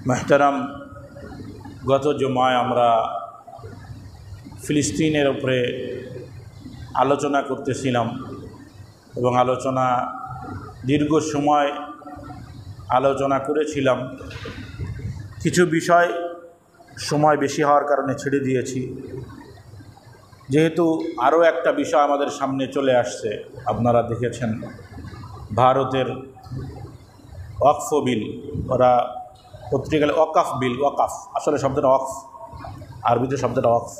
মেহতারাম, গত জুমায় আমরা ফিলিস্তিনের উপরে আলোচনা করতেছিলাম এবং দীর্ঘ সময় আলোচনা করেছিলাম। কিছু বিষয় সময় বেশি হওয়ার কারণে ছেড়ে দিয়েছি, যেহেতু আরও একটা বিষয় আমাদের সামনে চলে আসছে। আপনারা দেখেছেন ভারতের ওয়াকফ বিল, ওরা পত্রিকায় ওয়াকাফ বিল, ওয়াকাফ আসলে শব্দটা ওয়াকফ, আরবিতে শব্দটা ওয়াকফ।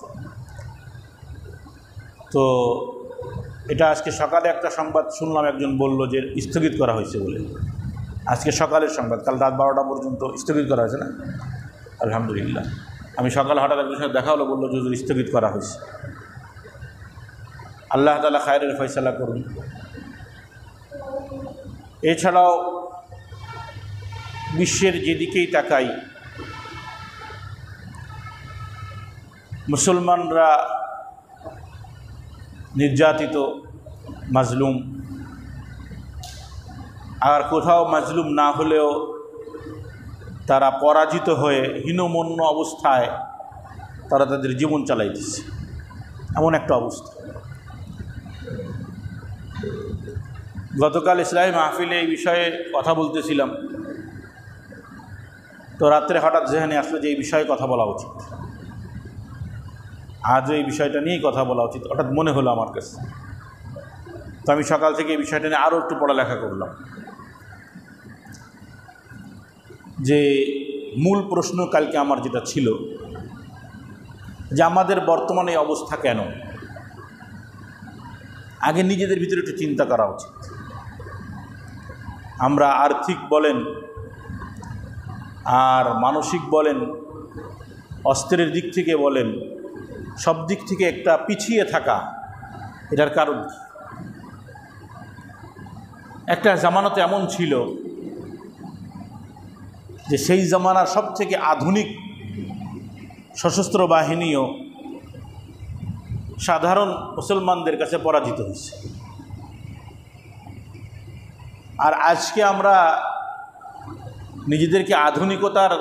তো এটা আজকে সকালে একটা সংবাদ শুনলাম, একজন বলল যে স্থগিত করা হয়েছে বলে। আজকে সকালের সংবাদ, কাল রাত 12টা পর্যন্ত স্থগিত করা হয়েছে না? আলহামদুলিল্লাহ। আমি সকালে হঠাৎ একজনের সাথে দেখা হলো, বললো যে স্থগিত করা হয়েছে। আল্লাহ তাআলা খায়রের ফয়সালা করুন। এছাড়াও বিশ্বের যেদিকেই তাকাই, মুসলমানরা নির্যাতিত, মাজলুম। আর কোথাও মাজলুম না হলেও তারা পরাজিত হয়ে হীনমন্য অবস্থায় তারা তাদের জীবন চালাইতেছে, এমন একটা অবস্থা। গতকাল ইসলামী মাহফিলে এই বিষয়ে কথা বলতেছিলাম, তো রাত্রে হঠাৎ জেহেনে আসলো যে এই বিষয়ে কথা বলা উচিত, আজও এই বিষয়টা নিয়েই কথা বলা উচিত হঠাৎ মনে হলো আমার কাছে। তো আমি সকাল থেকে এই বিষয়টা নিয়ে আরও একটু পড়ালেখা করলাম, যে মূল প্রশ্ন কালকে আমার যেটা ছিল যে আমাদের বর্তমানে এই অবস্থা কেন। আগে নিজেদের ভিতরে একটু চিন্তা করা উচিত। আমরা আর্থিক বলেন আর মানসিক বলেন, অস্ত্রের দিক থেকে বলেন, সব দিক থেকে একটা পিছিয়ে থাকা, এটার কারণ একটা জামানাতে এমন ছিল যে সেই জামানার সব থেকে আধুনিক সশস্ত্র বাহিনীও সাধারণ মুসলমানদের কাছে পরাজিত হয়েছে। আর আজকে আমরা নিজেদেরকে আধুনিকতার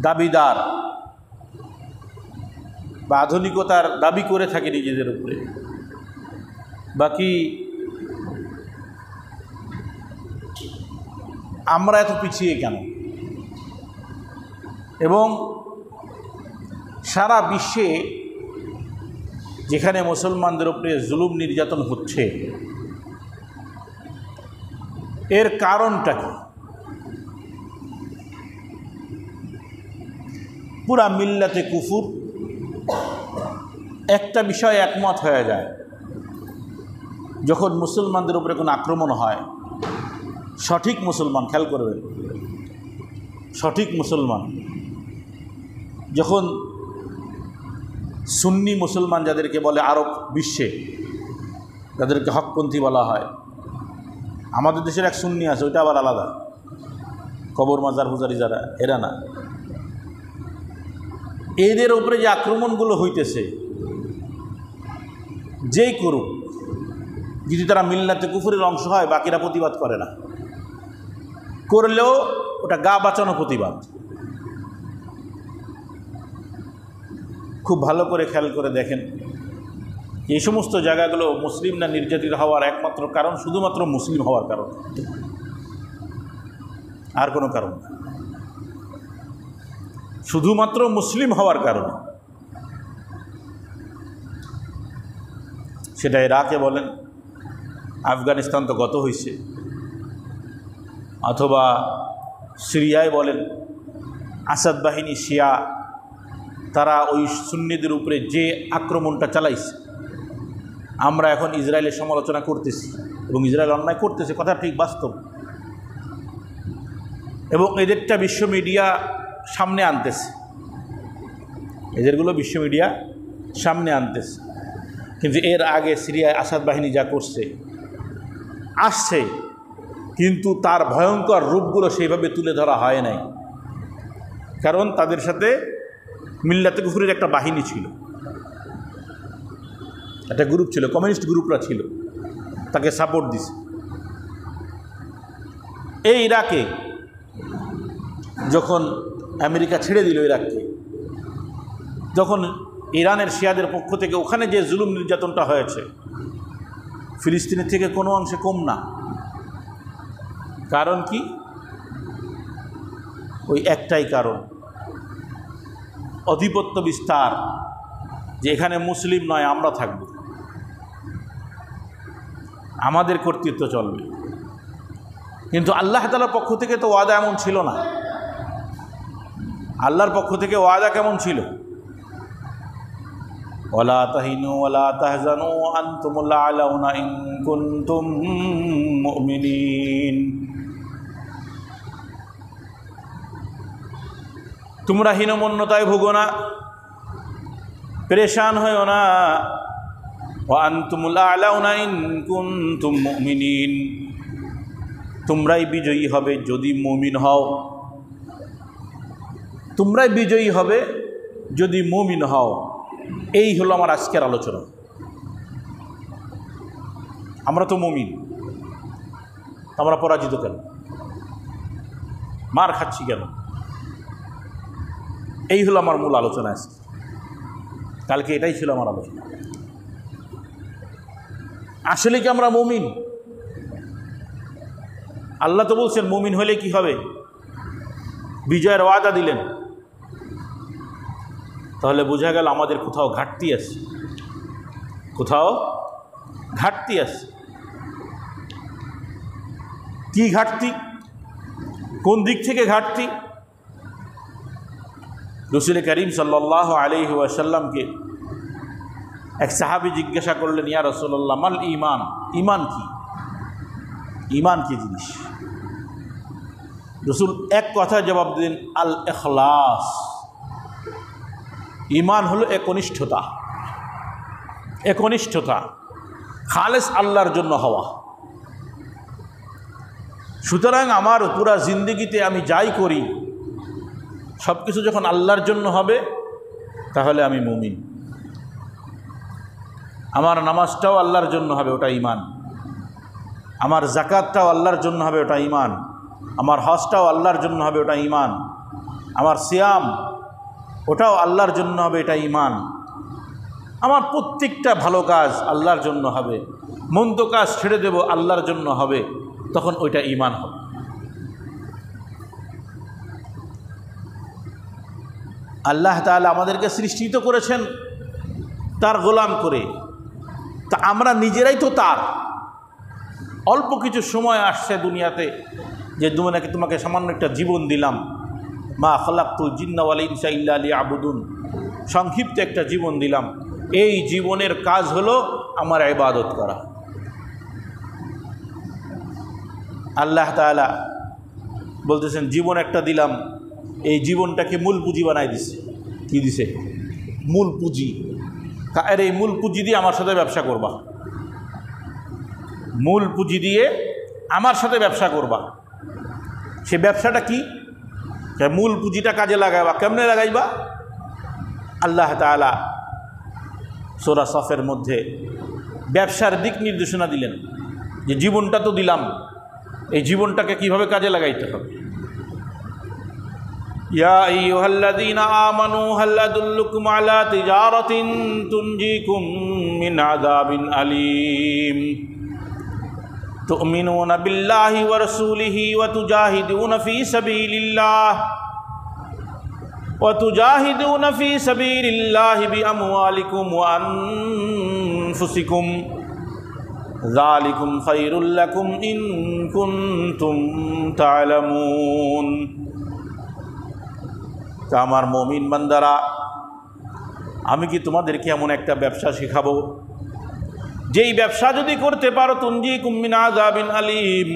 দাবিদার বা আধুনিকতার দাবি করে থাকি নিজেদের উপরে। বাকি আমরা এত পিছিয়ে কেন? এবং সারা বিশ্বে যেখানে মুসলমানদের উপরে জুলুম নির্যাতন হচ্ছে, এর কারণটা কি? পুরা মিল্লাতে কুফুর একটা বিষয়ে একমত হয়ে যায়, যখন মুসলমানদের উপরে কোনো আক্রমণ হয়, সঠিক মুসলমান, খেয়াল করবেন, সঠিক মুসলমান যখন সুন্নি মুসলমান, যাদেরকে বলে আরব বিশ্বে, যাদেরকে হকপন্থী বলা হয়, আমাদের দেশের এক সুন্নি আছে, ওইটা আবার আলাদা, কবর মাজার পূজারি যারা, এরা না। এদের উপরে যে আক্রমণগুলো হইতেছে, যেই করুক, যদি তারা মিল্লাতে কুফুরের অংশ হয়, বাকিরা প্রতিবাদ করে না, করলেও ওটা গা বাঁচানো প্রতিবাদ। খুব ভালো করে খেয়াল করে দেখেন, এই সমস্ত জায়গাগুলো মুসলিমরা নির্যাতিত হওয়ার একমাত্র কারণ শুধুমাত্র মুসলিম হওয়ার কারণ, আর কোনো কারণ না, শুধুমাত্র মুসলিম হওয়ার কারণে। সেটা ইরাকে বলেন, আফগানিস্তান তো গত হয়েছে, অথবা সিরিয়ায় বলেন, আসাদ বাহিনী শিয়া, তারা ওই সুন্নিদের উপরে যে আক্রমণটা চালাইছে, আমরা এখন ইসরায়েলের সমালোচনা করতেছি এবং ইসরায়েল অন্যায় করতেছে, কথা ঠিক, বাস্তব। এবং এদেরটা বিশ্ব মিডিয়া সামনে আনতেছে, এদেরগুলো বিশ্ব মিডিয়া সামনে আনতেছে। কিন্তু এর আগে সিরিয়ায় আসাদ বাহিনী যা করছে আসছে, কিন্তু তার ভয়ঙ্কর রূপগুলো সেইভাবে তুলে ধরা হয় নাই, কারণ তাদের সাথে মিল্লাতে কুফরের একটা বাহিনী ছিল, একটা গ্রুপ ছিল, কমিউনিস্ট গ্রুপরা ছিল, তাকে সাপোর্ট দিছে। এই ইরাকে যখন আমেরিকা ছেড়ে দিল ইরাককে, যখন ইরানের শিয়াদের পক্ষ থেকে ওখানে যে জুলুম নির্যাতনটা হয়েছে, ফিলিস্তিনের থেকে কোনো অংশে কম না। কারণ কি? ওই একটাই কারণ, আধিপত্য বিস্তার, যে এখানে মুসলিম নয় আমরা থাকব, আমাদের কর্তৃত্ব চলবে। কিন্তু আল্লাহ তাআলার পক্ষ থেকে তো ওয়াদা এমন ছিল না। আল্লাহর পক্ষ থেকে ওয়াদা কেমন ছিল? ওয়ালা তাহিনু ওয়ালা তাহজানু আনতুমুল আ'লাউনা ইন কুনতুম মুমিনিন। তোমরা হীনমন্যতায় ভোগো না, পেরেশান হয়ো না। ওয়া আনতুমুল আ'লাউনা ইন কুনতুম মুমিনিন, তোমরাই বিজয়ী হবে যদি মুমিন হও। তোমরাই বিজয়ী হবে যদি মুমিন হও। এই হলো আমার আজকের আলোচনা। আমরা তো মুমিন, আমরা পরাজিত কেন? মার খাচ্ছি কেন? এই হলো আমার মূল আলোচনা আজকে। কালকে এটাই ছিল আমার আলোচনা। আসলে কি আমরা মুমিন? আল্লাহ তো বলছেন মুমিন হলে কি হবে, বিজয়ের ওয়াদা দিলেন। তাহলে বোঝা গেল আমাদের কোথাও ঘাটতি আছে, কোথাও ঘাটতি আছে। কি ঘাটতি? কোন দিক থেকে ঘাটতি? রাসূল করিম সাল্লাল্লাহু আলাইহি ওয়াসাল্লামকে এক সাহাবী জিজ্ঞাসা করলেন, ইয়া রাসূলুল্লাহ মাল ঈমান, ঈমান কি? ঈমান কি জিনিস? রাসূল এক কথায় জবাব দিলেন, আল ইখলাস। ঈমান হলো একনিষ্ঠতা, একনিষ্ঠতা, খালেস আল্লাহর জন্য হওয়া। সুতরাং আমার পুরা জিন্দেগিতে আমি যাই করি সব কিছু যখন আল্লাহর জন্য হবে তাহলে আমি মুমিন। আমার নামাজটাও আল্লাহর জন্য হবে, ওটা ঈমান। আমার যাকাতটাও আল্লাহর জন্য হবে, ওটা ঈমান। আমার হজটাও আল্লাহর জন্য হবে, ওটা ঈমান। আমার সিয়াম ওটাও আল্লাহর জন্য হবে, এটা ঈমান। আমার প্রত্যেকটা ভালো কাজ আল্লাহর জন্য হবে, মন্দ কাজ ছেড়ে দেব আল্লাহর জন্য হবে, তখন ওইটা ঈমান হবে। আল্লাহ তাআলা আমাদেরকে সৃষ্টিত করেছেন তার গোলাম করে, তা আমরা নিজেরাই তো তার। অল্প কিছু সময় আসছে দুনিয়াতে, যে দুনিয়াকে তোমাকে সামান্য একটা জীবন দিলাম, মা খালাকতুল জিন্না ওয়াল ইনসা ইল্লা লিয়াবুদুন, সংক্ষিপ্ত একটা জীবন দিলাম। এই জীবনের কাজ হলো আমার ইবাদত করা। আল্লাহ তাআলা বলতেছেন জীবন একটা দিলাম, এই জীবনটাকে মূল পুঁজি বানাই দিছে। কি দিছে? মূল পুঁজি। আর এই মূল পুঁজি দিয়ে আমার সাথে ব্যবসা করবা, মূল পুঁজি দিয়ে আমার সাথে ব্যবসা করবা। সে ব্যবসাটা কি? মূল পুঁজিটা কাজে লাগাইবা। কেমনে লাগাইবা? আল্লাহ তাআলা সূরা সফের মধ্যে ব্যবসার দিক নির্দেশনা দিলেন, যে জীবনটা তো দিলাম, এই জীবনটাকে কিভাবে কাজে লাগাইতে হবে। ইয়া আইয়ুহাল্লাযীনা আমানু হাল আদুল্লুকুম আলা তিজারাতিন তুনজিকুম মিন আযাবিন আলীম তু'মিনুনা বিল্লাহি ওয়া রাসূলিহি ওয়া তুজাহিদুনা ফী সাবিলিল্লাহি বিআমওয়ালিকুম ওয়া আনফুসিকুম যালিকুম খায়রুল লাকুম ইন কুনতুম তা'লামুন। তা আমার মুমিন বান্দারা, আমি কি তোমাদেরকে এমন একটা ব্যবসা শেখাবো যেই ব্যবসা যদি করতে পারো তুনজিকুম মিন আযাবিন আলীম,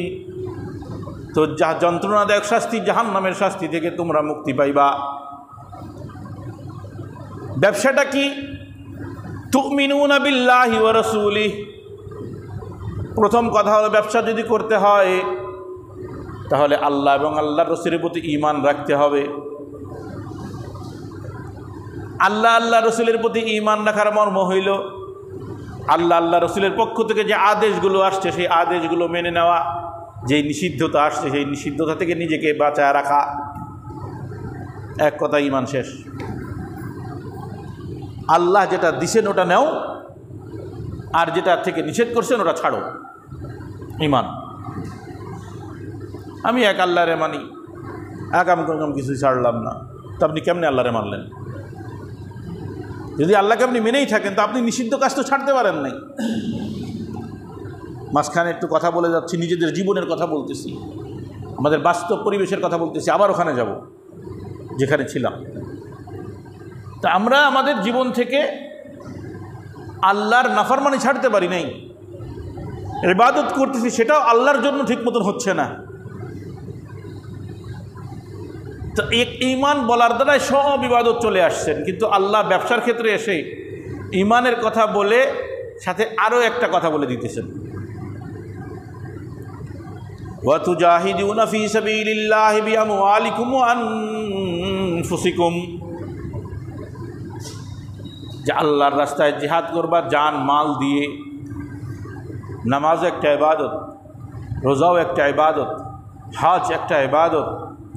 তো যন্ত্রণাদায়ক শাস্তি, জাহান্নামের শাস্তি থেকে তোমরা মুক্তি পাইবা। ব্যবসাটা কি? তু'মিনুনা বিল্লাহি ওয়া রাসূলিহি। প্রথম কথা হলো, ব্যবসা যদি করতে হয় তাহলে আল্লাহ এবং আল্লাহর রাসূলের প্রতি ঈমান রাখতে হবে। আল্লাহ রসুলের প্রতি ঈমান রাখার মর্ম হইল আল্লাহ রসুলের পক্ষ থেকে যে আদেশগুলো আসছে সেই আদেশগুলো মেনে নেওয়া, যেই নিষিদ্ধতা আসছে সেই নিষিদ্ধতা থেকে নিজেকে বাঁচায় রাখা। এক কথা ঈমান শেষ। আল্লাহ যেটা দিছেন ওটা নেও, আর যেটা থেকে নিষেধ করছেন ওটা ছাড়ো, ঈমান। আমি এক আল্লাহরে মানি, আগাম কোনো কিছুই ছাড়লাম না, তো আপনি কেমনে আল্লাহরে মানলেন? যদি আল্লাহকে আপনি মেনেই থাকেন তো আপনি নিষিদ্ধ কাজ তো ছাড়তে পারেন নাই। মাঝখানে একটু কথা বলে যাচ্ছি, নিজেদের জীবনের কথা বলতেছি, আমাদের বাস্তব পরিবেশের কথা বলতেছি, আবার ওখানে যাব যেখানে ছিলাম। তা আমরা আমাদের জীবন থেকে আল্লাহর নাফরমানি ছাড়তে পারি নাই, ইবাদত করতেছি সেটাও আল্লাহর জন্য ঠিক মতন হচ্ছে না। তো এক ঈমান বলার দ্বারাই সব ইবাদত চলে আসছেন, কিন্তু আল্লাহ ব্যবসার ক্ষেত্রে এসে ঈমানের কথা বলে সাথে আরও একটা কথা বলে দিতেছেন, ওয়া তুজাহিদুনা ফি সাবিলিল্লাহি বিআমওয়ালিকুম ওয়া আনফুসিকুম, যে আল্লাহর রাস্তায় জিহাদ করবা জান মাল দিয়ে। নামাজ একটা ইবাদত, রোজাও একটা ইবাদত, হজ একটা ইবাদত,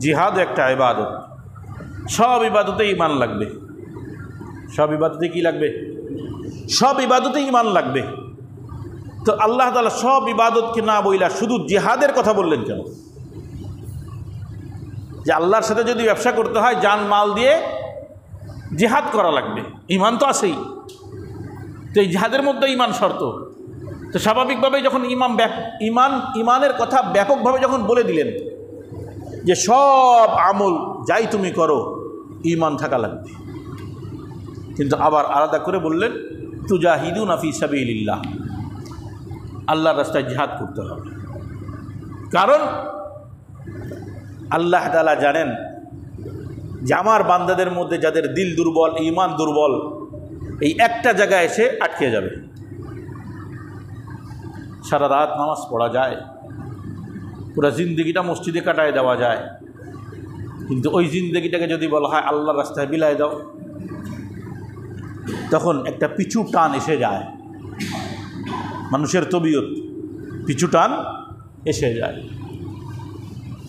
জিহাদ একটা ইবাদত। সব ইবাদতে ঈমান লাগবে। সব ইবাদতে কি লাগবে? সব ইবাদতে ঈমান লাগবে। তো আল্লাহ তাআলা সব ইবাদতকে না বইলা শুধু জিহাদের কথা বললেন কেন? যে আল্লাহর সাথে যদি ব্যবসা করতে হয় জান মাল দিয়ে জিহাদ করা লাগবে, ঈমান তো আছেই। তো এই জিহাদের মধ্যে ঈমান শর্ত। তো স্বাভাবিকভাবেই যখন ঈমানের কথা ব্যাপকভাবে যখন বলে দিলেন যে সব আমল যাই তুমি করো ঈমান থাকা লাগবে, কিন্তু আবার আলাদা করে বললেন তুজাহিদুনা ফি সাবিলিল্লাহ, আল্লাহর রাস্তায় জিহাদ করতে হবে। কারণ আল্লাহ তাআলা জানেন যে আমার বান্দাদের মধ্যে যাদের দিল দুর্বল, ঈমান দুর্বল, এই একটা জায়গায় এসে আটকে যাবে। সারা রাত নামাজ পড়া যায়, পুরো জিন্দগিটা মসজিদে কাটায় দেওয়া যায়, কিন্তু ওই জিন্দগিটাকে যদি বলা হয় আল্লাহর রাস্তায় বিলাই দাও, তখন একটা পিছু টান এসে যায়। মানুষের তবিয়ত পিছু টান এসে যায়।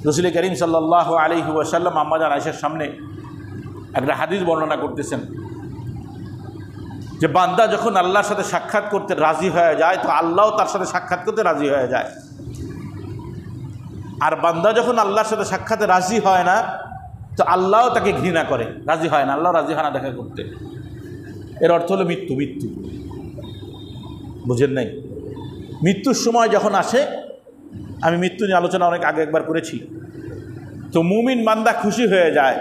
রাসূল করিম সাল্লাল্লাহু আলাইহি ওয়াসাল্লাম আম্মা জান আয়েশার সামনে একটা হাদিস বর্ণনা করতেছেন যে বান্দা যখন আল্লাহর সাথে সাক্ষাৎ করতে রাজি হয়ে যায় তো আল্লাহও তার সাথে সাক্ষাৎ করতে রাজি হয়ে যায়। আর বান্দা যখন আল্লাহর সাথে সাক্ষাতে রাজি হয় না তো আল্লাহও তাকে ঘৃণা করে, রাজি হয় না, আল্লাহ রাজি হয় না দেখা করতে। এর অর্থ হলো মৃত্যু। মৃত্যু বুঝেন নাই? মৃত্যুর সময় যখন আসে, আমি মৃত্যু নিয়ে আলোচনা অনেক আগে একবার করেছি, তো মুমিন বান্দা খুশি হয়ে যায়,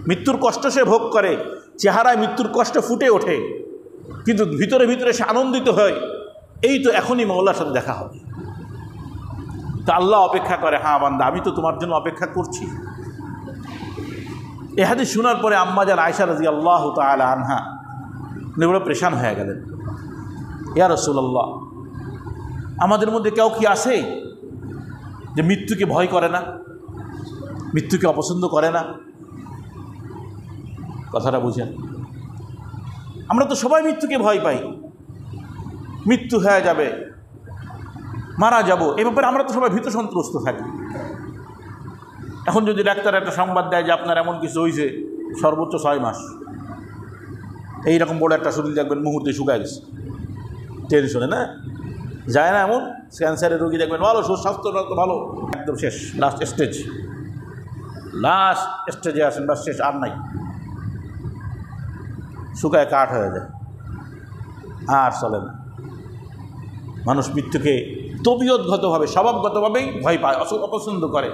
মৃত্যুর কষ্ট সে ভোগ করে, চেহারায় মৃত্যুর কষ্ট ফুটে ওঠে, কিন্তু ভিতরে ভিতরে সে আনন্দিত হয়, এই তো এখনই মওলার সাথে দেখা হবে। তা আল্লাহ অপেক্ষা করে, হ্যাঁ বান্দা আমি তো তোমার জন্য অপেক্ষা করছি। এ হাদিস শোনার পরে আম্মা জান আয়েশা রাদিয়াল্লাহু তাআলা আনহা উনি বড় পেরেশান হয়ে গেলেন, ইয়া রাসূলুল্লাহ, আমাদের মধ্যে কেউ কি আছে যে মৃত্যুকে ভয় করে না, মৃত্যুকে অপছন্দ করে না? কথাটা বুঝেন। আমরা তো সবাই মৃত্যুকে ভয় পাই, মৃত্যু হয়ে যাবে, মারা যাব, এ ব্যাপারে আমরা তো সবাই ভীত সন্ত্রস্ত থাকি। এখন যদি ডাক্তার একটা সংবাদ দেয় যে আপনার এমন কিছু হয়েছে, সর্বোচ্চ 6 মাস, এইরকম বড় একটা শরীর দেখবেন মুহূর্তে শুকায় গেছে, টেনশনে না যায় না? এমন ক্যান্সারের রোগী দেখবেন ভালো, স্বাস্থ্য ভালো, একদম শেষ, লাস্ট স্টেজে আসেন, বাস শেষ, আর নাই, শুকায় কাঠ হয়ে যায়, আর চলে না। মানুষ মৃত্যুকে তবিয়তগতভাবে, স্বভাবগতভাবেই ভয় পায়, অপছন্দ করে।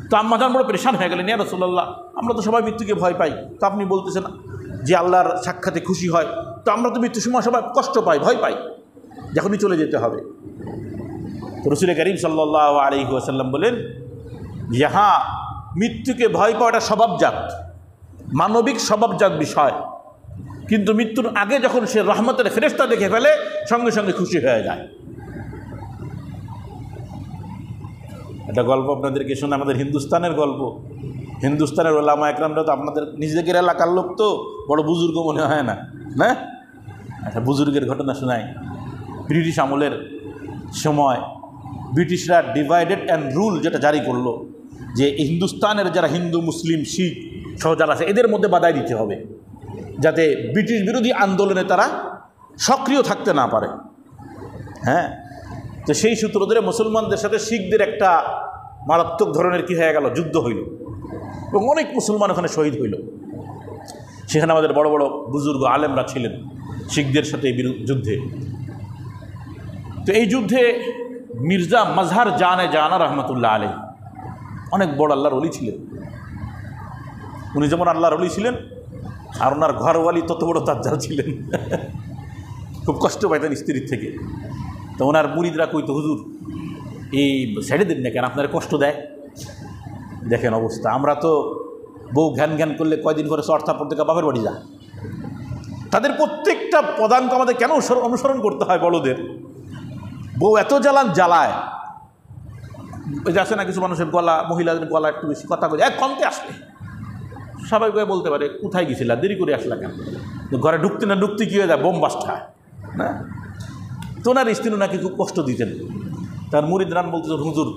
তো আম্মা জান বড় পেরেশান হয়ে গেলেন, ইয়া রাসূলুল্লাহ, আমরা তো সবাই মৃত্যুকে ভয় পাই, তো আপনি বলতেছেন যে আল্লাহর সাক্ষাতে খুশি হয়, তো আমরা তো মৃত্যুর সময় সবাই কষ্ট পাই, ভয় পাই, যখনই চলে যেতে হবে। তো রাসূল করিম সাল্লাল্লাহু আলাইহি ওয়াসাল্লাম বলেন, যাহা মৃত্যুকে ভয় পাওয়াটা স্বভাবজাত, মানবিক স্বভাবজাত বিষয়, কিন্তু মৃত্যুর আগে যখন সে রহমতের ফেরেশতা দেখে ফেলে সঙ্গে সঙ্গে খুশি হয়ে যায়। একটা গল্প আপনাদেরকে শোনা, আমাদের হিন্দুস্তানের গল্প। হিন্দুস্তানের ওলামা একরামরা তো আপনাদের নিজেদের এলাকার লোক, তো বড় বুজুর্গ মনে হয় না, না? একটা বুজুর্গের ঘটনা শোনায়। ব্রিটিশ আমলের সময় ব্রিটিশরা ডিভাইডেড অ্যান্ড রুল যেটা জারি করলো, যে হিন্দুস্তানের যারা হিন্দু, মুসলিম, শিখ সহজাল আছে, এদের মধ্যে বাধাই দিতে হবে যাতে ব্রিটিশ বিরোধী আন্দোলনে তারা সক্রিয় থাকতে না পারে। হ্যাঁ, তো সেই সূত্র ধরে মুসলমানদের সাথে শিখদের একটা মারাত্মক ধরনের কি হয়ে গেল, যুদ্ধ হইল এবং অনেক মুসলমান ওখানে শহীদ হইল। সেখানে আমাদের বড় বড় বুজুর্গ আলেমরা ছিলেন শিখদের সাথে এই যুদ্ধে। তো এই যুদ্ধে মির্জা মাজহার জানা রহমতুল্লাহ আলাই অনেক বড় আল্লাহর ওলি ছিলেন। উনি যেমন আল্লাহর ওলি ছিলেন আর ওনার ঘরওয়ালি তত বড় দাজ্জাল ছিলেন। খুব কষ্ট পাইতেন স্ত্রীর থেকে। তো ওনার মুরিদরা কইতো, হুজুর এই ছেড়ে দিন না কেন, আপনার কষ্ট দেয়। দেখেন অবস্থা, আমরা তো বউ ঘ্যান করলে কয়দিন করে চর্থা পড়তে বাপের বাড়ি যা। তাদের প্রত্যেকটা পদাঙ্ক আমাদের কেন অনুসরণ করতে হয় বড়দের? বউ এত জ্বালায়, ওই যে আসে না কিছু মানুষের গলা, মহিলাদের গলা একটু বেশি কথা বলে, কমতে আসলে স্বাভাবিকভাবে বলতে পারে কোথায় গেছিলা, দেরি করে আসলা কেন, ঘরে ঢুকতে না ঢুকতে কী হয়ে যায়, বোম বাস্ট হয় না। তো ওনার স্ত্রী ওনাকে খুব কষ্ট দিতেন। তার মুরিদরান বলতেছেন, হুজুর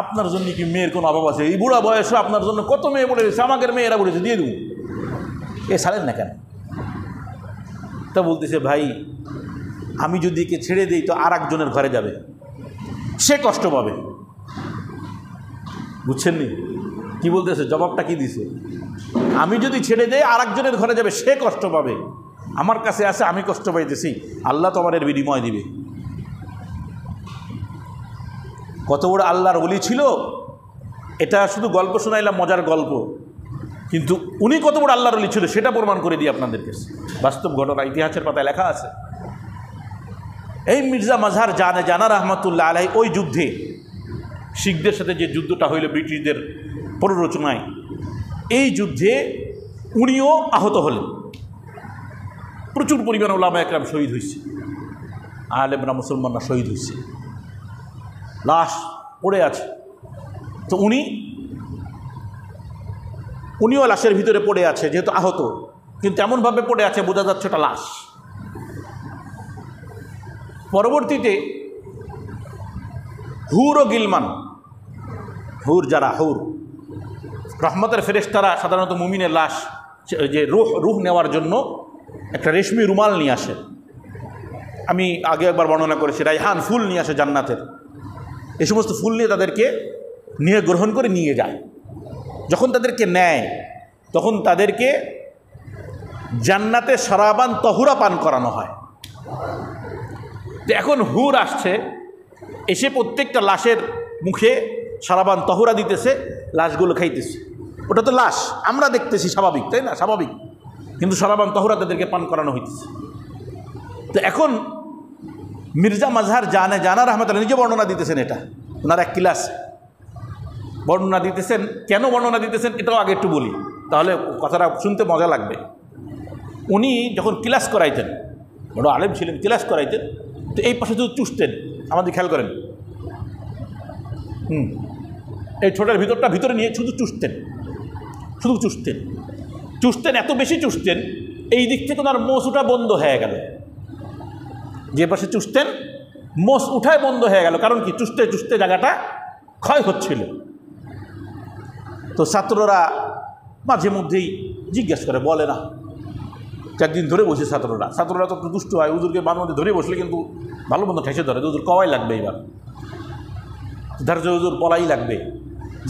আপনার জন্য কি মেয়ের কোনো অভাব আছে? এই বুড়া বয়সে আপনার জন্য কত মেয়ে পড়ে গেছে, আমাদের মেয়েরা পড়েছে, দিয়ে দেবো, এ ছাড়েন না কেন? তা বলতেছে, ভাই আমি যদি একে ছেড়ে দিই তো আর একজনের ঘরে যাবে, সে কষ্ট পাবে। বুঝছেন নি কি বলতেছে? জবাবটা কি দিছে? আমি যদি ছেড়ে দেই আর একজনের ঘরে যাবে, সে কষ্ট পাবে। আমার কাছে আছে, আমি কষ্ট পাইতেছি, আল্লাহ তো আমার এর বিনিময় দিবে। কত বড় আল্লাহর ওলি ছিল, এটা শুধু গল্প শোনাইলাম, মজার গল্প, কিন্তু উনি কত বড় আল্লাহর ওলি ছিল সেটা প্রমাণ করে দিই আপনাদের কাছে। বাস্তব ঘটনা ইতিহাসের পাতায় লেখা আছে। এই মির্জা মাজহার জানা রহমতুল্লাহ আলাইহি ওই যুদ্ধে, শিখদের সাথে যে যুদ্ধটা হইল ব্রিটিশদের প্ররোচনায়, এই যুদ্ধে উনিও আহত হলেন। প্রচুর পরিমাণে ওলামা একরাম শহীদ হয়েছে, আলেমরা মুসলমানরা শহীদ হয়েছে, লাশ পড়ে আছে। তো উনিও লাশের ভিতরে পড়ে আছে, যেহেতু আহত, কিন্তু এমনভাবে পড়ে আছে বোঝা যাচ্ছে ওটা লাশ। পরবর্তীতে হুর ও গিলমান, হুর যারা হুর রহমতের ফেরেশতারা সাধারণত মুমিনের লাশ যে রুহ নেওয়ার জন্য একটা রেশমি রুমাল নিয়ে আসে। আমি আগে একবার বর্ণনা করেছি, রাইহান ফুল নিয়ে আসে জান্নাতের। এই সমস্ত ফুল নিয়ে তাদেরকে নিয়ে গ্রহণ করে নিয়ে যায়। যখন তাদেরকে নেয় তখন তাদেরকে জান্নাতে শরাবান তহুরা পান করানো হয়। তো এখন হুর আসছে, এসে প্রত্যেকটা লাশের মুখে শরাবান তহুরা দিতেছে, লাশগুলো খাইতেছে। ওটা তো লাশ, আমরা দেখতেছি স্বাভাবিক, তাই না? স্বাভাবিক, কিন্তু শরাবান তহুরা তাদেরকে পান করানো হইতেছে। তো এখন মির্জা মাজহার জানা রহমতুল্লাহ নিজে বর্ণনা দিতেছেন, এটা ওনার এক ক্লাস বর্ণনা দিতেছেন। কেন বর্ণনা দিতেছেন এটাও আগে একটু বলি, তাহলে কথাটা শুনতে মজা লাগবে। উনি যখন ক্লাস করাইতেন, বড় আলেম ছিলেন, ক্লাস করাইতেন, তো এই পাশে শুধু চুষতেন। আমাদের খেয়াল করেন, এই ছোটের ভিতরে নিয়ে শুধু চুষতেন, এত বেশি চুষতেন, এই দিক থেকে ওনার মোষ উঠা বন্ধ হয়ে গেল। যে পাশে চুষতেন মোষ উঠায় বন্ধ হয়ে গেল। কারণ কি? চুষতে জায়গাটা ক্ষয় হচ্ছিল। তো ছাত্ররা মাঝে মধ্যেই জিজ্ঞেস করে, বলে না, 4 দিন ধরে বসে ছাত্ররা তো দুষ্ট হয়, হুজুরকে বান মধ্যে ধরে বসলে কিন্তু ভালো মন্দ ঠেসে ধরে, হুজুর কওয়াই লাগবে, এবার ধার্য হুজুর বলাই লাগবে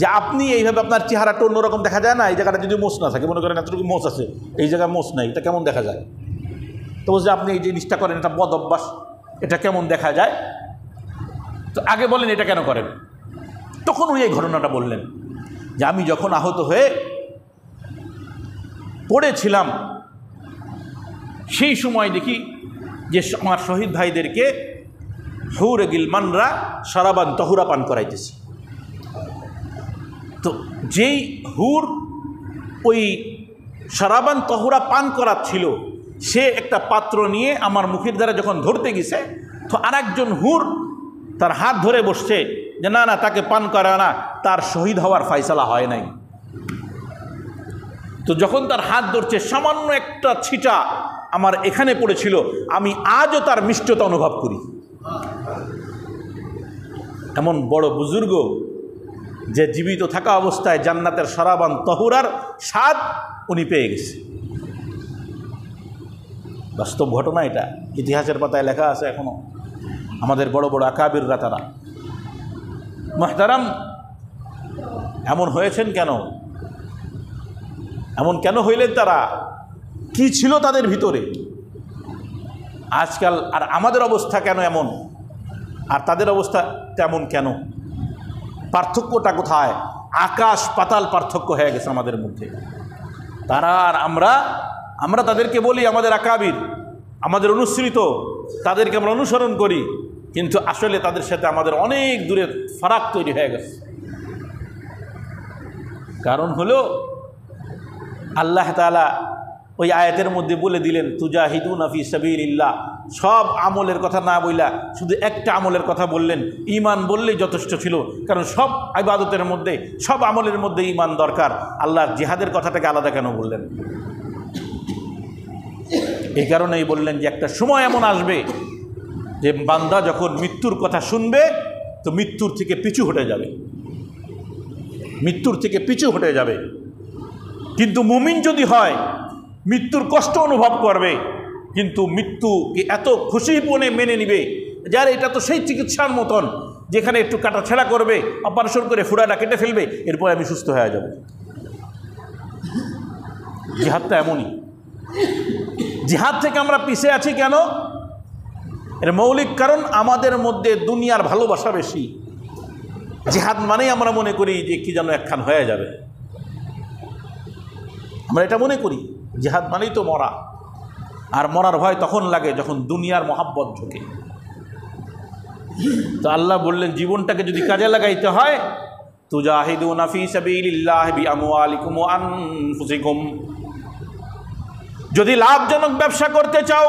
যে আপনি এইভাবে আপনার চেহারাটা অন্যরকম দেখা যায় না, এই জায়গাটা যদি মোষ না থাকে, মনে করেন এতটুকু মোষ আছে, এই জায়গায় মোষ নাই, এটা কেমন দেখা যায়? তো বলছে আপনি এই জিনিসটা করেন, এটা বদ অভ্যাস, এটা কেমন দেখা যায়? তো আগে বলেন এটা কেন করেন? তখন উনি এই ঘটনাটা বললেন যে আমি যখন আহত হয়ে পড়েছিলাম সেই সময় দেখি যে আমার শহীদ ভাইদেরকে হুর গিলমানরা শরাবান তহুরা পান করাইতেছে। তো যেই হুর ওই শরাবান তহুরা পান করাচ্ছিল, সে একটা পাত্র নিয়ে আমার মুখের দ্বারা যখন ধরতে গেছে, তো আরেকজন হুর তার হাত ধরে বসছে যে না না, তাকে পান করা না, তার শহীদ হওয়ার ফয়সালা হয় নাই। তো যখন তার হাত ধরছে, সামান্য একটা ছিটা আমার এখানে পড়েছিল, আমি আজও তার মিষ্টতা অনুভব করি। এমন বড় বুজুর্গ যে জীবিত থাকা অবস্থায় জান্নাতের শরাবান তহুরার স্বাদ উনি পেয়ে গেছে। বাস্তব ঘটনা এটা, ইতিহাসের পাতায় লেখা আছে এখনো, আমাদের বড় বড় আকাবিররা তারা। মুহতারাম, এমন হয়েছেন কেন? এমন কেন হইলেন তারা? কি ছিল তাদের ভিতরে? আজকাল আর আমাদের অবস্থা কেন এমন, আর তাদের অবস্থা তেমন কেন? পার্থক্যটা কোথায়? আকাশ পাতাল পার্থক্য হয়ে গেছে আমাদের মধ্যে। তারা আর আমরা তাদেরকে বলি আমাদের আকাবির, আমাদের অনুসৃত, তাদেরকে আমরা অনুসরণ করি, কিন্তু আসলে তাদের সাথে আমাদের অনেক দূরের ফারাক তৈরি হয়ে গেছে। কারণ হলো আল্লাহ তাআলা ওই আয়াতের মধ্যে বলে দিলেন, তুজাহিদুনা ফি সাবিলিল্লাহ। সব আমলের কথা না বইলা শুধু একটা আমলের কথা বললেন, ঈমান বললেই যথেষ্ট ছিল। কারণ সব ইবাদতের মধ্যে, সব আমলের মধ্যে ঈমান দরকার। আল্লাহর জিহাদের কথাটাকে আলাদা কেন বললেন? এই কারণেই বললেন যে একটা সময় এমন আসবে যে বান্দা যখন মৃত্যুর কথা শুনবে তো মৃত্যুর থেকে পিছু হটে যাবে, মৃত্যুর থেকে পিছু হটে যাবে। কিন্তু মুমিন যদি হয়, মৃত্যুর কষ্ট অনুভব করবে, কিন্তু মৃত্যুকে এত খুশিপনে মেনে নিবে যার এটা তো সেই চিকিৎসার মতন, যেখানে একটু কাটাছেঁড়া করবে, অপারেশন করে ফুড়াটা কেটে ফেলবে, এরপর আমি সুস্থ হয়ে যাব। জিহাদটা এমনই। জিহাদ থেকে আমরা পিছিয়ে আছি কেন? এর মৌলিক কারণ আমাদের মধ্যে দুনিয়ার ভালোবাসা বেশি। জিহাদ মানেই আমরা মনে করি যে কি যেন একখান হয়ে যাবে, আমরা এটা মনে করি। জিহাদ মানেই তো মরা, আর মরার ভয় তখন লাগে যখন দুনিয়ার মহাব্বত ঢোকে। তো আল্লাহ বললেন জীবনটাকে যদি কাজে লাগাইতে হয়, তুজাহিদুনা ফি সাবিলিল্লাহি বিআমওয়ালিকুম ওয়া আনফুসিকুম। যদি লাভজনক ব্যবসা করতে চাও,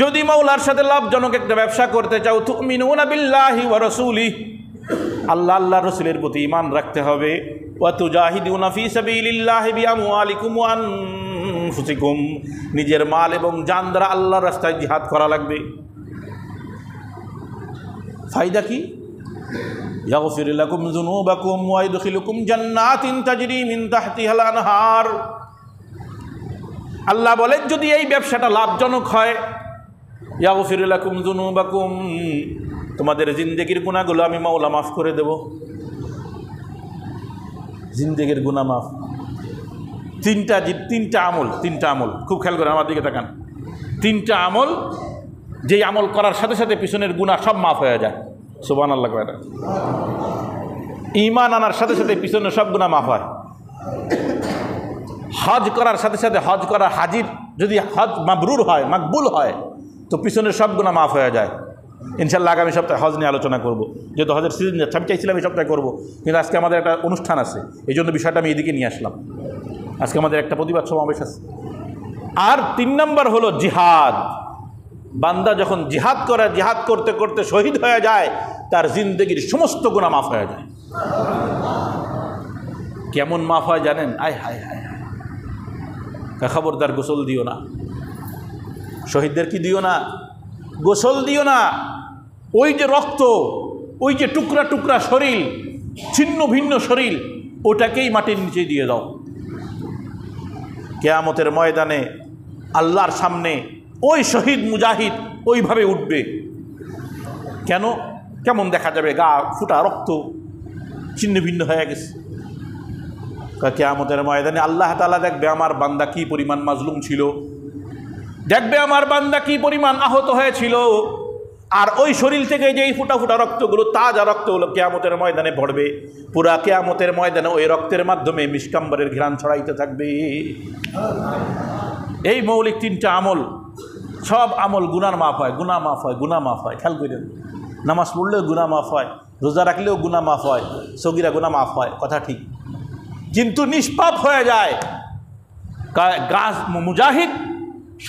যদি মাওলার সাথে লাভজনক একটা ব্যবসা করতে চাও, তুমিনুনা বিল্লাহি ওয়া রাসূলিহি, আল্লাহ আল্লাহ রসুলের প্রতি ঈমান রাখতে হবে। ওয়া তুজাহিদুনা ফি সাবিলিল্লাহি বিআমওয়ালিকুম ওয়া আনফুসিকুম, নিজের মাল এবং জান দ্বারা আল্লাহর রাস্তায় জিহাদ করা লাগবে। ফায়দা কি? ইয়াগফির লাকুম যুনুবাকুম ওয়া ইদখিলুকুম জান্নাতিন তাজরি মিন তাহতিহাল আনহার। আল্লাহ বলেন যদি এই ব্যবসাটা লাভজনক হয়, ইয়াগফির লাকুম যুনুবাকুম, তোমাদের জিন্দেগির গুনাহগুলো আমি মাওলা মাফ করে দেব। জিন্দেগির গুনাহ মাফ। তিনটা আমল, খুব খেয়াল করে আমার দিকে তাকান। তিনটা আমল, যেই আমল করার সাথে সাথে পিছনের গুনাহ সব মাফ হয়ে যায়। সুবহানাল্লাহ। ঈমান আনার সাথে সাথে পিছনের সব গুনাহ মাফ হয়। হজ করার সাথে সাথে হজ করা হাজির যদি হজ মাবরুর হয়, মাকবুল হয়, তো পিছনের সব গুনাহ মাফ হয়ে যায়। ইনশাআল্লাহ আগামী সপ্তাহে হজ নিয়ে আলোচনা করব, যেহেতু হজের সিজন যাচ্ছে। আমি চাইছিলাম এই সপ্তাহে করবো, কিন্তু আজকে আমাদের একটা অনুষ্ঠান আছে, এই জন্য বিষয়টা আমি এদিকে নিয়ে আসলাম। আজকে আমাদের একটা প্রতিবাদ সমাবেশ আছে। আর 3 নম্বর হলো জিহাদ। বান্দা যখন জিহাদ করে, জিহাদ করতে করতে শহীদ হয়ে যায়, তার জিন্দগির সমস্ত গুনাহ মাফ হয়ে যায়। কেমন মাফ হয় জানেন? আয় হায় হায়, খবরদার গোসল দিও না, শহীদদের কি দিও না? গোসল দিও না। ওই যে রক্ত, ওই যে টুকরা টুকরা শরীর, ছিন্ন ভিন্ন শরীর, ওটাকেই মাটির নিচে দিয়ে দাও। কিয়ামতের ময়দানে আল্লাহর সামনে ওই শহীদ মুজাহিদ ওইভাবে উঠবে। কেন? কেমন দেখা যাবে? গা ফুটা রক্ত, ছিন্ন ভিন্ন হয়ে গেছে। কিয়ামতের ময়দানে আল্লাহ তাআলা দেখবে আমার বান্দা কি পরিমাণ মাজলুম ছিল, দেখবে আমার বান্দা কি পরিমাণ আহত হয়েছিল, আর ওই শরীর থেকে যেই ফুটা ফুটা রক্তগুলো, তাজা রক্তগুলো কিয়ামতের ময়দানে পড়বে। পুরা কিয়ামতের ময়দানে ওই রক্তের মাধ্যমে মিশকাম্বরের ঘ্রাণ ছড়াইতে থাকবে। এই মৌলিক 3টা আমল, সব আমল গুনাহ মাফ হয়, গুনাহ মাফ হয়, গুনাহ মাফ হয়। খেয়াল করেন, নামাজ পড়লেও গুনাহ মাফ হয়, রোজা রাখলেও গুনাহ মাফ হয়, সগীরা গুনাহ মাফ হয়, কথা ঠিক। কিন্তু নিষ্পাপ হয়ে যায় গাছ মুজাহিদ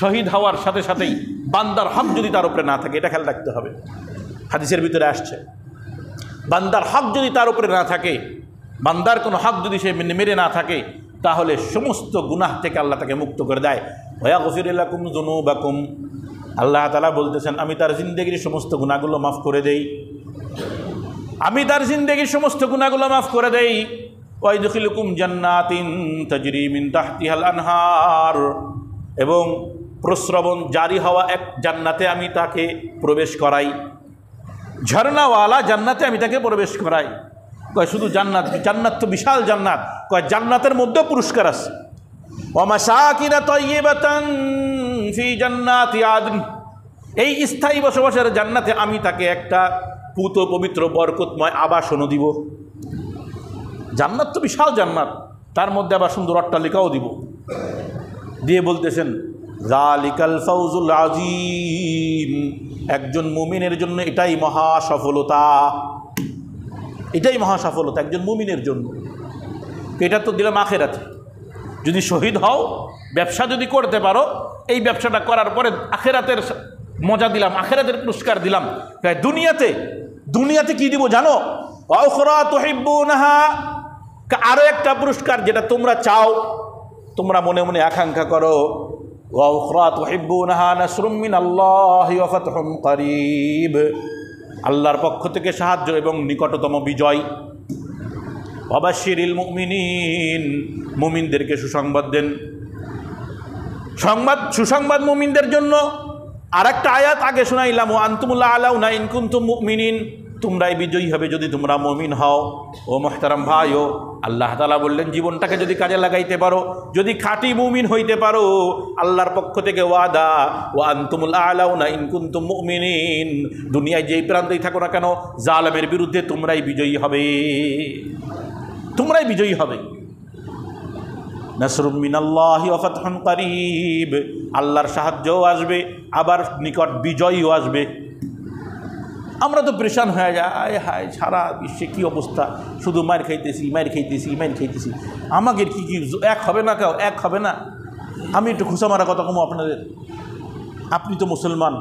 শহীদ হওয়ার সাথে সাথেই বান্দার হক যদি তার উপরে না থাকে, এটা খেয়াল রাখতে হবে। হাদিসের ভিতরে আসছে, বান্দার হক যদি তার উপরে না থাকে, বান্দার কোনো হক যদি সে মেরে না থাকে, তাহলে সমস্ত গুনাহ থেকে আল্লাহ তাকে মুক্ত করে দেয়। ওয়াগফির লাকুম যুনুবাকুম, আল্লাহ তাআলা বলতেছেন আমি তার জিন্দেগির সমস্ত গুনাহগুলো মাফ করে দেই। আমি তার জিন্দেগির সমস্ত গুনাহগুলো মাফ করে দেই। ওয়াইদখিলুকুম জান্নাতিন তাজরি মিন তাহতিহাল আনহার, এবং প্রস্রবণ জারি হওয়া এক জান্নাতে আমি তাকে প্রবেশ করাই, ঝর্ণাওয়ালা জান্নাতে আমি তাকে প্রবেশ করাই। কয় শুধু জান্নাত, জান্নাত তো বিশাল জান্নাত, কয় জান্নাতের মধ্যেও পুরস্কার আছে। ওয়া মাসাকিন তাইয়্যিবাতান ফি জান্নাতি আদন, এই স্থায়ী বসবাসের জান্নাতে আমি তাকে একটা পুত পবিত্র বরকতময় আবাসনও দিব। জান্নাত তো বিশাল জান্নাত, তার মধ্যে আবার সুন্দর অট্টালিকাও দিব। দিয়ে বলতেছেন যালিকাল ফাউজুল আযীম, একজন মুমিনের জন্য এটাই মহা সফলতা, এটাই মহা সফলতা একজন মুমিনের জন্য। এটা তো দিলাম আখিরাতে, যদি শহীদ হও, ব্যবসা যদি করতে পারো, এই ব্যবসাটা করার পরে আখিরাতের মজা দিলাম, আখিরাতের পুরস্কার দিলাম। দুনিয়াতে কি দিব জানো? ওয়া উখরা তুহিব্বুনাহা, আরো একটা পুরস্কার যেটা তোমরা চাও, তোমরা মনে মনে আকাঙ্ক্ষা করো। ওয়া উখরা তুহিব্বুনাহা নাসরুম মিনাল্লাহি ওয়া ফাতহুন করিব, আল্লাহর পক্ষ থেকে সাহায্য এবং নিকটতম বিজয়। ওয়াবাশশিরিল মুমিনিন, মুমিনদেরকে সুসংবাদ দেন। সুসংবাদ মুমিনদের জন্য। আরেকটা আয়াত আগে শোনাইলাম, ওয়া আনতুমুল আলাউনা ইন কুনতুম মুমিনিন, তোমরাই বিজয়ী হবে যদি তোমরা মুমিন হও। ও মুহতারাম ভাইও, আল্লাহ তাআলা বললেন জীবনটাকে যদি কাজে লাগাইতে পারো, যদি খাঁটি মুমিন হইতে পারো, আল্লাহর পক্ষ থেকে ওয়াদা, ওয়া আনতুমুল আলাউনা ইন কুনতুম মুমিনিন, দুনিয়ায় যেই প্রান্তেই থাকো না কেন, জালেমের বিরুদ্ধে তোমরাই বিজয়ী হবে, তোমরাই বিজয়ী হবে। নাসরুম মিনাল্লাহি ওয়া ফাতহুন করিব, আল্লাহর সাহায্যও আসবে, আবার নিকট বিজয়ও আসবে। আমরা তো পরেশান হয়ে যায়, হায় সারা বিশ্বে কী অবস্থা, শুধু মার খাইতেছি, আমাদের কি এক হবে না, কেউ এক হবে না। আমি একটু খুশা মারা কথা কমো আপনাদের, আপনি তো মুসলমান,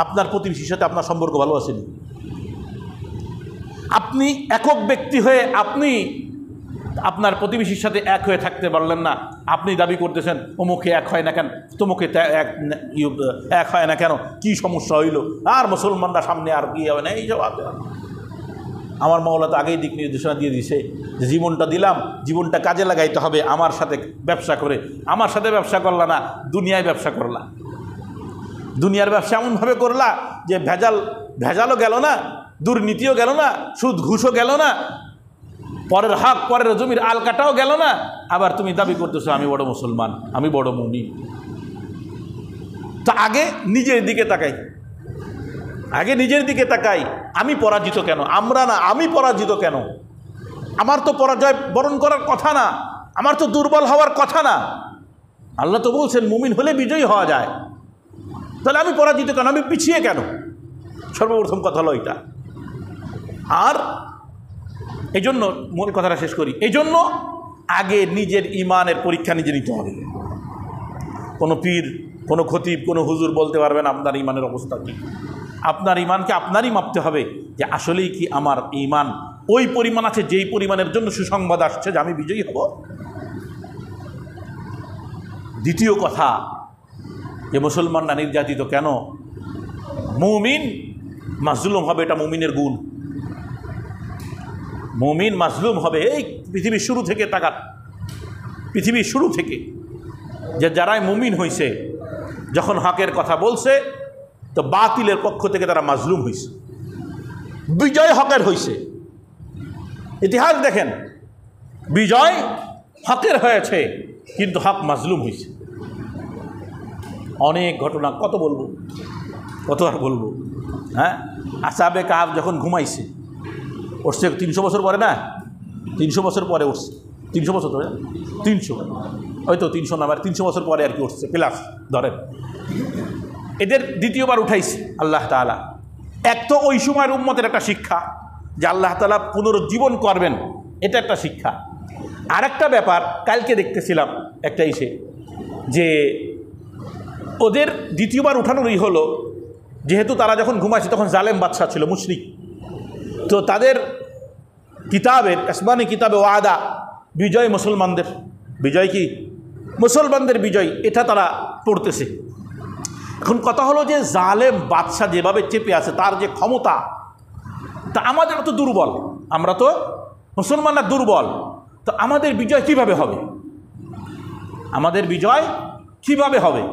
আপনার প্রতিবেশীর সাথে আপনার সম্পর্ক ভালো আছেন। আপনি একক ব্যক্তি হয়ে আপনি আপনার প্রতিবেশীর সাথে এক হয়ে থাকতে পারলেন না, আপনি দাবি করতেছেন অমুকে এক হয় না কেন, তমুকে এক হয় না কেন, কি সমস্যা হইল, আর মুসলমানরা সামনে আর কি হবে না, এই সব। আমার মাওলা তো আগেই দিক নির্দেশনা দিয়ে দিছে যে জীবনটা দিলাম, জীবনটা কাজে লাগাইতে হবে আমার সাথে ব্যবসা করে। আমার সাথে ব্যবসা করলা না, দুনিয়ায় ব্যবসা করলা। দুনিয়ার ব্যবসা এমনভাবে করলা যে ভেজালও গেল না, দুর্নীতিও গেল না, সুদ ঘুষও গেল না, পরের হক, পরের জমির আলকাটাও গেল না, আবার তুমি দাবি করতেছো আমি বড় মুসলমান, আমি বড় মুমিন। তো আগে নিজের দিকে তাকাই, আমি পরাজিত কেন? আমরা না, আমি পরাজিত কেন? আমার তো পরাজয় বরণ করার কথা না, আমার তো দুর্বল হওয়ার কথা না। আল্লাহ তো বলছেন মুমিন হলে বিজয়ী হওয়া যায়, তাহলে আমি পরাজিত কেন, আমি পিছিয়ে কেন? সর্বপ্রথম কথা হলো এটা। আর এই জন্য মূল কথাটা শেষ করি, এই জন্য আগে নিজের ইমানের পরীক্ষা নিজে নিতে হবে। কোনো পীর, কোনো খতিব, কোনো হুজুর বলতে পারবে না আপনার ইমানের অবস্থা কী। আপনার ইমানকে আপনারই মাপতে হবে যে আসলেই কি আমার ইমান ওই পরিমাণ আছে যেই পরিমাণের জন্য সুসংবাদ আসছে যে আমি বিজয়ী হব। দ্বিতীয় কথা, যে মুসলমানরা নির্যাতিত কেন, মুমিন মাজলুম হবে, এটা মুমিনের গুণ। মুমিন মাজলুম হবে, এই পৃথিবীর শুরু থেকে তাকান, পৃথিবীর শুরু থেকে যে যারাই মুমিন হয়েছে, যখন হকের কথা বলছে তো বাতিলের পক্ষ থেকে তারা মাজলুম হয়েছে, বিজয় হকের হয়েছে। ইতিহাস দেখেন, বিজয় হকের হয়েছে কিন্তু হক মাজলুম হয়েছে। অনেক ঘটনা, কত আর বলবো। হ্যাঁ, আসহাবে কাহাফ যখন ঘুমাইছে, উঠছে 300 বছর পরে না, 300 বছর পরে উঠছে, 300 বছর ধরে, 300 হয়তো 300 না, 300 বছর পরে আর কি উঠছে, প্লাস ধরেন। এদের দ্বিতীয়বার উঠাইছে আল্লাহ তাআলা। এক তো ওই সময়ের উম্মতের একটা শিক্ষা যে আল্লাহ তাআলা পুনরুজ্জীবন করবেন, এটা একটা শিক্ষা। আর একটা ব্যাপার কালকে দেখতেছিলাম একটা যে ওদের দ্বিতীয়বার উঠানোরই হলো, যেহেতু তারা যখন ঘুমাইছে তখন জালেম বাদশা ছিল, মুশরিক। তো তাদের কিতাবের, আসমানি কিতাবে ওয়াদা, বিজয় মুসলমানদের, বিজয় কি মুসলমানদের বিজয়, এটা তারা পড়তেছে। এখন কথা হলো যে জালেম বাদশা যেভাবে চেপে আছে, তার যে ক্ষমতা, তা আমাদের তো দুর্বল, আমরা তো মুসলমানরা দুর্বল, তো আমাদের বিজয় কিভাবে হবে? আমাদের বিজয় কিভাবে হবে?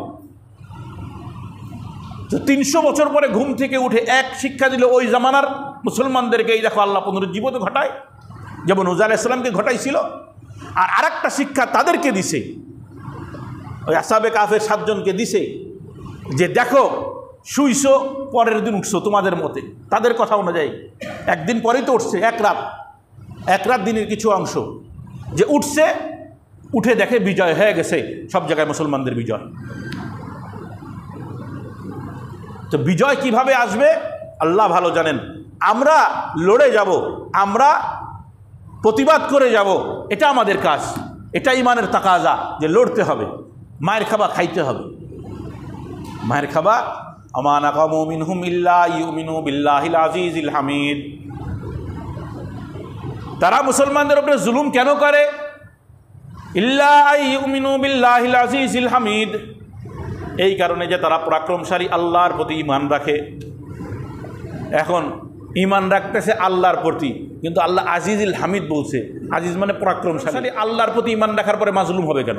তো 300 বছর পরে ঘুম থেকে উঠে এক শিক্ষা দিল ওই জামানার মুসলমানদেরকে, এই দেখো আল্লাহ পুনরুজ্জীবিত ঘটায়, যেমন হুজা আলাইহিস সালামকে ঘটাইছিল। আর আরেকটা শিক্ষা তাদেরকে দিছে, ওই আসহাবে কাহফের 7 জনকে দিছে, যে দেখো শুইছো, পরের দিন উঠছো তোমাদের মতে, তাদের কথা অনুযায়ী একদিন পরেই তো উঠছে, এক রাত দিনের কিছু অংশ, যে উঠছে, উঠে দেখে বিজয় হয়ে গেছে, সব জায়গায় মুসলমানদের বিজয়। তো বিজয় কিভাবে আসবে আল্লাহ ভালো জানেন। আমরা লড়ে যাব, আমরা প্রতিবাদ করে যাব, এটা আমাদের কাজ, এটা ইমানের তাকাজা যে লড়তে হবে, মায়ের খাবা খাইতে হবে, মায়ের খাবা। আমা নাকামু মিনহুম ইল্লা ইউমিনু বিল্লাহিল আজিজিল হামিদ। তারা মুসলমানদের উপরে জুলুম কেন করে? ইল্লা ইউমিনু বিল্লাহিল আজিজিল হামিদ, এই কারণে যে তারা পরাক্রমশালী আল্লাহর প্রতি ঈমান রাখে। এখন ঈমান রাখতেছে আল্লাহর প্রতি, কিন্তু আল্লাহ আজিজুল হামিদ বলছে, আজিজ মানে পরাক্রমশালী। আল্লাহর প্রতি ঈমান রাখার পরে মাজলুম হবে কেন?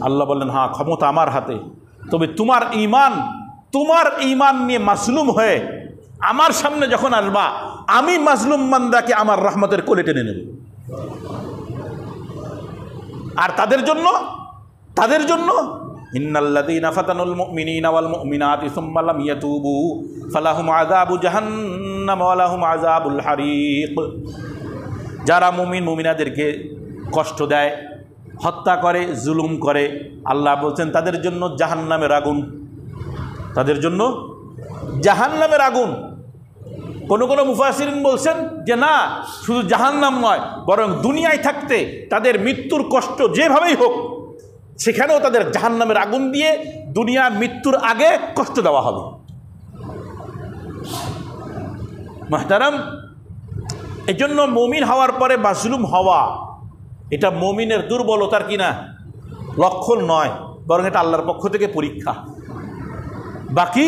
আল্লাহ বললেন, হ্যাঁ ক্ষমতা আমার হাতে, তবে তোমার ঈমান নিয়ে মাজলুম হয়ে আমার সামনে যখন আসবা, আমি মাজলুম বান্দাকে আমার রহমতের কোলে টেনে নেব। আর তাদের জন্য ইন্নাল্লাযীনা ফাতানুল মুমিনিনা ওয়াল মুমিনাতি সুম্মা লাম ইয়াতুবু ফালাহুম আযাবু জাহান্নাম ওয়া লাহুম আযাবুল হারিক। যারা মুমিনাদেরকে কষ্ট দেয়, হত্যা করে, জুলুম করে, আল্লাহ বলছেন তাদের জন্য জাহান্নামের আগুন, তাদের জন্য জাহান্নামের আগুন। কোনো মুফাসসিরিন বলছেন যে না, শুধু জাহান্নাম নয়, বরং দুনিয়ায় থাকতে তাদের মৃত্যুর কষ্ট যেভাবেই হোক, সেখানেও তাদের জাহান্নামের আগুন দিয়ে দুনিয়ার মৃত্যুর আগে কষ্ট দেওয়া হবে। মুহতারাম, এজন্য মুমিন হওয়ার পরে মাজলুম হওয়া এটা মুমিনের দুর্বলতার কিনা লক্ষণ নয়, বরং এটা আল্লাহর পক্ষ থেকে পরীক্ষা। বাকি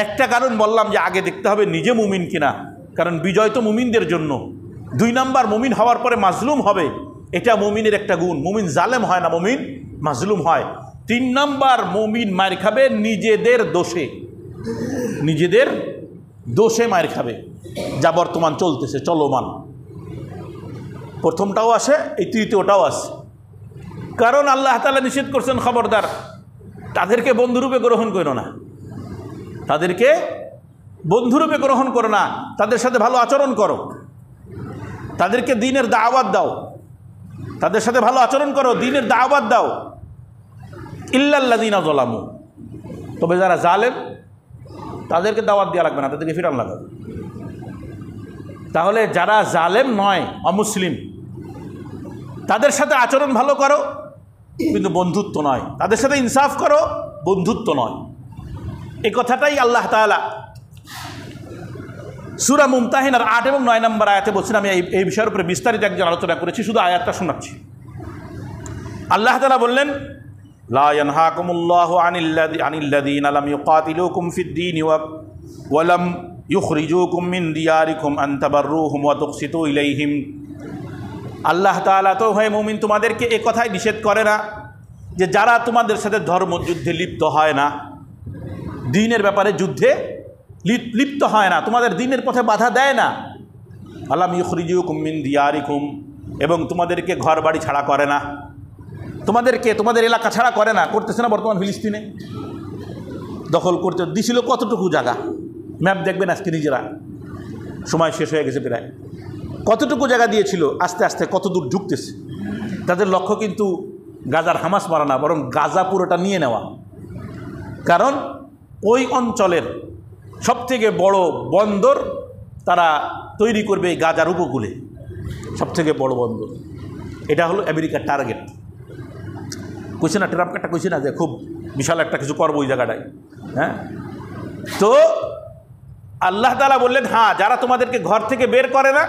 একটা কারণ বললাম যে আগে দেখতে হবে নিজে মুমিন কিনা, কারণ বিজয় তো মুমিনদের জন্য। 2 নাম্বার, মুমিন হওয়ার পরে মাজলুম হবে, এটা মুমিনের একটা গুণ। মুমিন জালেম হয় না, মুমিন মাজলুম হয়। 3 নাম্বার, মুমিন মার খাবে নিজেদের দোষে মার খাবে, যা বর্তমান চলতেছে, চলমান। প্রথমটাও আসে, এই তৃতীয়টাও আসে। কারণ আল্লাহ তাআলা নিষেধ করছেন, খবরদার তাদেরকে বন্ধুরূপে গ্রহণ করো না, তাদেরকে বন্ধুরূপে গ্রহণ করো না, তাদের সাথে ভালো আচরণ করো, তাদেরকে দ্বীনের দাওয়াত দাও, তাদের সাথে ভালো আচরণ করো, দ্বীনের দাওয়াত দাও। ইল্লাল্লাযীনা যালামু, তবে যারা জালেম তাদেরকে দাওয়াত দেওয়া লাগবে না, তাদেরকে ফিরান লাগবে। তাহলে যারা জালেম নয়, অমুসলিম, তাদের সাথে আচরণ ভালো করো, কিন্তু বন্ধুত্ব নয়, তাদের সাথে ইনসাফ করো, বন্ধুত্ব নয়। এই কথাটাই আল্লাহ তাআলা সূরা মুমতাহিনার 8 এবং 9 নম্বর আয়াতে বলছেন। আমি এই বিষয়ের উপরে বিস্তারিত একজন আলোচনা করেছি, শুধু আয়াতটা শোনাচ্ছি। আল্লাহ তাআলা বললেন, লা ইয়ানহাকুমুল্লাহু আনিল্লাযীনা লাম ইউকাতিলুকুম ফিদ-দীনি ওয়া লাম ইউখরিজুকুম মিন দিয়ারিকুম আন তাবাররুহুম ওয়া তুকসিতু ইলাইহিম। আল্লাহ তাআলা তো হে মুমিন তোমাদেরকে এই কথাই নিষেধ করে না যে যারা তোমাদের সাথে ধর্মযুদ্ধে লিপ্ত হয় না, দ্বীনের ব্যাপারে যুদ্ধে লিপ্ত হয় না, তোমাদের দ্বীনের পথে বাধা দেয় না। আলাম ইউখরিজুকুম মিন দিয়ারিকুম, এবং তোমাদেরকে ঘর বাড়ি ছাড়া করে না, তোমাদের এলাকা ছাড়া করে না। করতেছে না বর্তমান ফিলিস্তিনে, দখল করতে দিছিল কতটুকু জায়গা, ম্যাপ দেখবেন আজকে নিজেরা, সময় শেষ হয়ে গেছে প্রায়। কতটুকু জায়গা দিয়েছিল, আস্তে আস্তে কত দূর ঢুকতেছে। তাদের লক্ষ্য কিন্তু গাজার হামাস মারা না, বরং গাজা পুরোটা নিয়ে নেওয়া। কারণ ওই অঞ্চলের সবথেকে বড় বন্দর তারা তৈরি করবে এই গাজার উপকূলে, সবথেকে বড় বন্দর। এটা হলো আমেরিকার টার্গেট। কইছে না, ট্রাম্প একটা কইছে না যে খুব বিশাল একটা কিছু করবো ওই জায়গাটায়। হ্যাঁ, তো আল্লাহ তাআলা বললেন, হ্যাঁ যারা তোমাদেরকে ঘর থেকে বের করে না,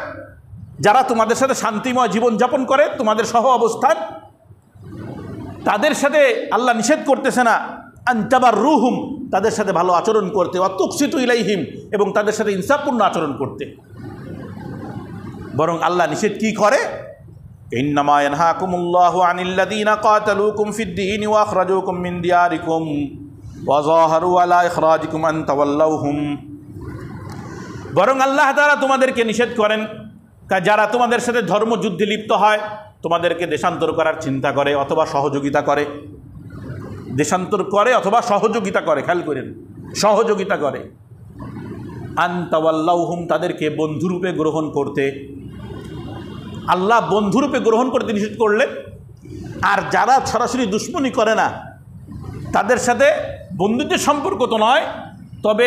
যারা তোমাদের সাথে শান্তিময় জীবনযাপন করে, তোমাদের সহ অবস্থান, তাদের সাথে আল্লাহ নিষেধ করতেছে না আনতাবাররুহুম, তাদের সাথে ভালো আচরণ করতে, ওয়া তুকসিতু ইলাইহিম, এবং তাদের সাথে ইনসাফপূর্ণ আচরণ করতে। বরং আল্লাহ নিষেধ কি করে? ইন্নামা ইয়ানহাকুমুল্লাহু আনিল্লাযীনা কাতালুকুম ফিদ-দীনি ওয়া আখরাজুকুম মিন দিয়ারিকুম ওয়া যাহারু আলা ইখরাজিকুম আন তাওয়াল্লাউহুম। বরং আল্লাহ তাআলা তোমাদেরকে নিষেধ করেন যারা তোমাদের সাথে ধর্মযুদ্ধে লিপ্ত হয়, তোমাদেরকে দেশান্তর করার চিন্তা করে অথবা সহযোগিতা করে, দেশান্তর করে অথবা সহযোগিতা করে, খেয়াল করেন, সহযোগিতা করে। আন তাওয়াল্লাউহুম, তাদেরকে বন্ধুরূপে গ্রহণ করতে। আল্লাহ বন্ধুরূপে গ্রহণ করতে নিষেধ করলেন। আর যারা সরাসরি দুশমনি করে না, তাদের সাথে বন্ধুত্বের সম্পর্ক তো নয়, তবে